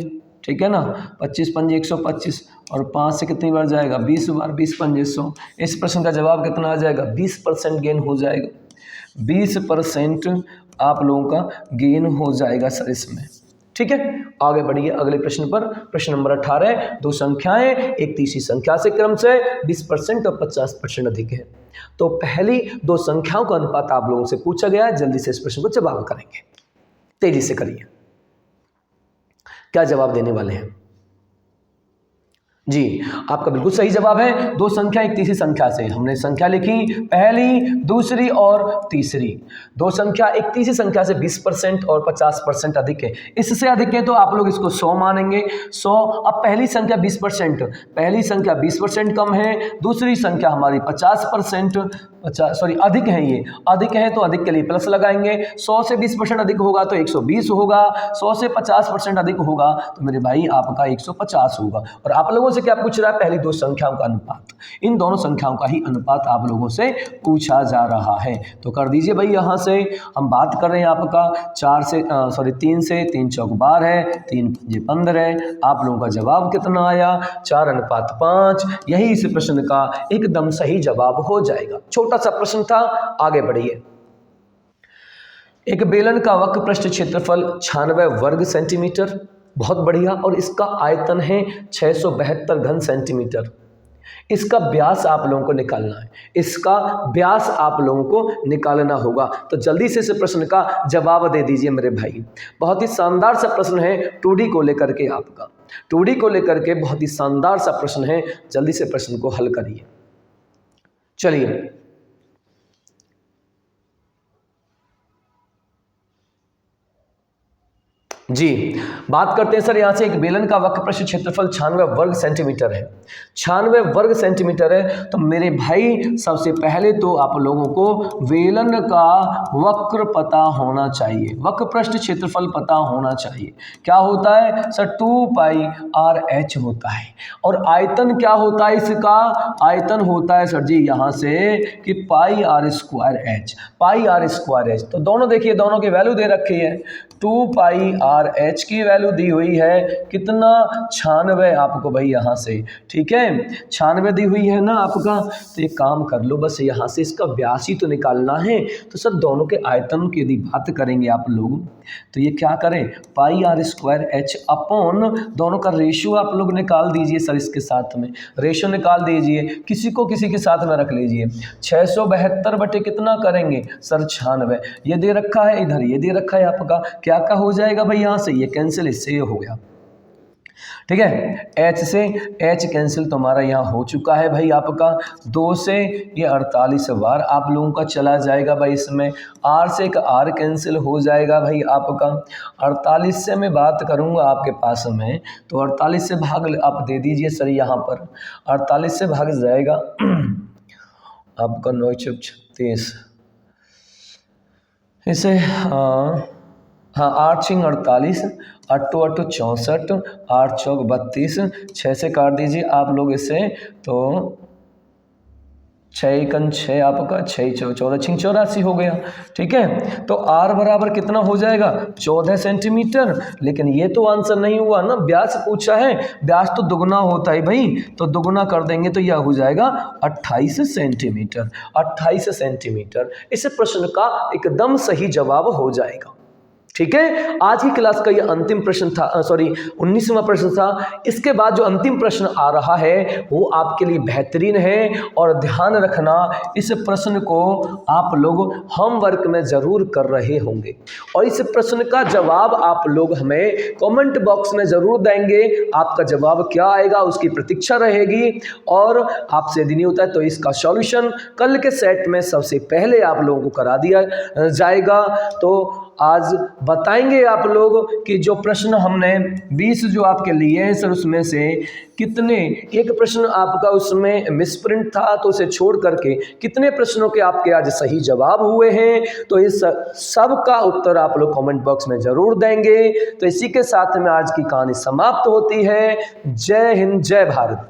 ठीक है ना। 25 पंजे 125 और 5 से कितनी बार जाएगा? 20 बार। 20 पंजे 100। इस प्रश्न का जवाब कितना आ जाएगा? 20% गेन हो जाएगा। 20% आप लोगों का गेन हो जाएगा सर इसमें, ठीक है। आगे बढ़िए अगले प्रश्न पर। प्रश्न नंबर 18, दो संख्याएं एक तीसरी संख्या से क्रम से 20% और 50% अधिक है। तो पहली दो संख्याओं का अनुपात आप लोगों से पूछा गया है। जल्दी से इस प्रश्न को जवाब करेंगे, तेजी से करिए। क्या जवाब देने वाले हैं? जी, आपका बिल्कुल सही जवाब है। दो संख्या एक तीसरी संख्या से। हमने संख्या लिखी पहली, दूसरी और तीसरी। दो संख्या एक तीसरी संख्या से 20% और 50% अधिक है। इससे अधिक है तो आप लोग इसको 100 मानेंगे। 100। अब पहली संख्या 20%, पहली संख्या 20% कम है, दूसरी संख्या हमारी 50% अधिक है। ये अधिक है तो अधिक के लिए प्लस लगाएंगे। 100 से 20% अधिक होगा तो 120 होगा। 100 से 50% अधिक होगा तो मेरे भाई आपका 150 होगा। और आप लोगों से क्या पूछ रहा है? पहली दो संख्याओं का अनुपात। इन दोनों संख्याओं का ही अनुपात आप लोगों से पूछा जा रहा है। तो कर दीजिए भाई। यहाँ से हम बात कर रहे हैं आपका 3 से 3 चौक 12 है, 3 पंजे 15। आप लोगों का जवाब कितना आया? 4:5। यही इस प्रश्न का एकदम सही जवाब हो जाएगा। छोटा सा प्रश्न था, आगे बढ़िए। एक बेलन का वक्र पृष्ठ क्षेत्रफल 96 वर्ग सेंटीमीटर, बहुत बढ़िया, और इसका आयतन है 672 घन सेंटीमीटर। इसका व्यास आप लोगों को निकालना है। इसका व्यास आप लोगों को निकालना होगा। तो जल्दी से इस प्रश्न का जवाब दे दीजिए मेरे भाई। बहुत ही शानदार सा प्रश्न है 2D को लेकर के। आपका 2D को लेकर के बहुत ही शानदार सा प्रश्न है। जल्दी से प्रश्न को हल करिए। चलिए जी, बात करते हैं सर यहाँ से। एक बेलन का वक्र पृष्ठ क्षेत्रफल 96 वर्ग सेंटीमीटर है। 96 वर्ग सेंटीमीटर है। तो मेरे भाई सबसे पहले तो आप लोगों को बेलन का वक्र पता होना चाहिए, वक्र पृष्ठ क्षेत्रफल पता होना चाहिए। क्या होता है सर? 2πr/h होता है। और आयतन क्या होता है इसका? आयतन होता है सर जी यहाँ से कि πr²h, πr²h। तो दोनों देखिए, दोनों की वैल्यू दे रखी है। 2πr/h की वैल्यू दी हुई है कितना? 96 आपको भाई यहाँ से, ठीक है, 96 दी हुई है ना आपका। तो एक काम कर लो, बस यहाँ से इसका व्यास ही तो निकालना है। तो सर दोनों के आयतन की यदि बात करेंगे आप लोग तो ये क्या करें? πr²h अपॉन दोनों का रेशियो आप लोग निकाल दीजिए सर। इसके साथ में रेशियो निकाल दीजिए, किसी को किसी के साथ में रख लीजिए। 672 बटे कितना करेंगे सर? 96। ये दे रखा है, इधर ये दे रखा है आपका। क्या हो जाएगा भाई? यहाँ से ये कैंसिल, इससे ये हो गया, ठीक है। h से h कैंसिल तो हमारा यहाँ हो चुका है भाई आपका। 2 से ये 48 बार आप लोगों का चला जाएगा भाई इसमें। r से एक r कैंसिल हो जाएगा भाई आपका। 48 से मैं बात करूँगा आपके पास में तो 48 से भाग आप दे दीजिए सर। यहाँ पर 48 से भाग जाएगा आपका 9 चौक 36, इसे हाँ 8 6 48, 8 8 64, 8 चौक 32, 6 से काट दीजिए आप लोग इसे। तो 6 एकन 6 आपका 6 14 84 हो गया। ठीक है, तो r बराबर कितना हो जाएगा 14 सेंटीमीटर। लेकिन ये तो आंसर नहीं हुआ ना, व्यास पूछा है, व्यास तो दुगना होता है भाई, तो दुगना कर देंगे तो यह हो जाएगा 28 सेंटीमीटर। 28 सेंटीमीटर इस प्रश्न का एकदम सही जवाब हो जाएगा। ठीक है, आज की क्लास का ये अंतिम प्रश्न था, सॉरी 19वां प्रश्न था। इसके बाद जो अंतिम प्रश्न आ रहा है वो आपके लिए बेहतरीन है, और ध्यान रखना इस प्रश्न को आप लोग होमवर्क में जरूर कर रहे होंगे, और इस प्रश्न का जवाब आप लोग हमें कमेंट बॉक्स में जरूर देंगे। आपका जवाब क्या आएगा उसकी प्रतीक्षा रहेगी, और आपसे यदि नहीं होता है तो इसका सॉल्यूशन कल के सेट में सबसे पहले आप लोगों को करा दिया जाएगा। तो आज बताएंगे आप लोग कि जो प्रश्न हमने 20 जो आपके लिए हैं सर, उसमें से कितने, एक प्रश्न आपका उसमें मिसप्रिंट था तो उसे छोड़ करके कितने प्रश्नों के आपके आज सही जवाब हुए हैं। तो इस सब का उत्तर आप लोग कमेंट बॉक्स में जरूर देंगे। तो इसी के साथ में आज की कहानी समाप्त होती है। जय हिंद, जय भारत।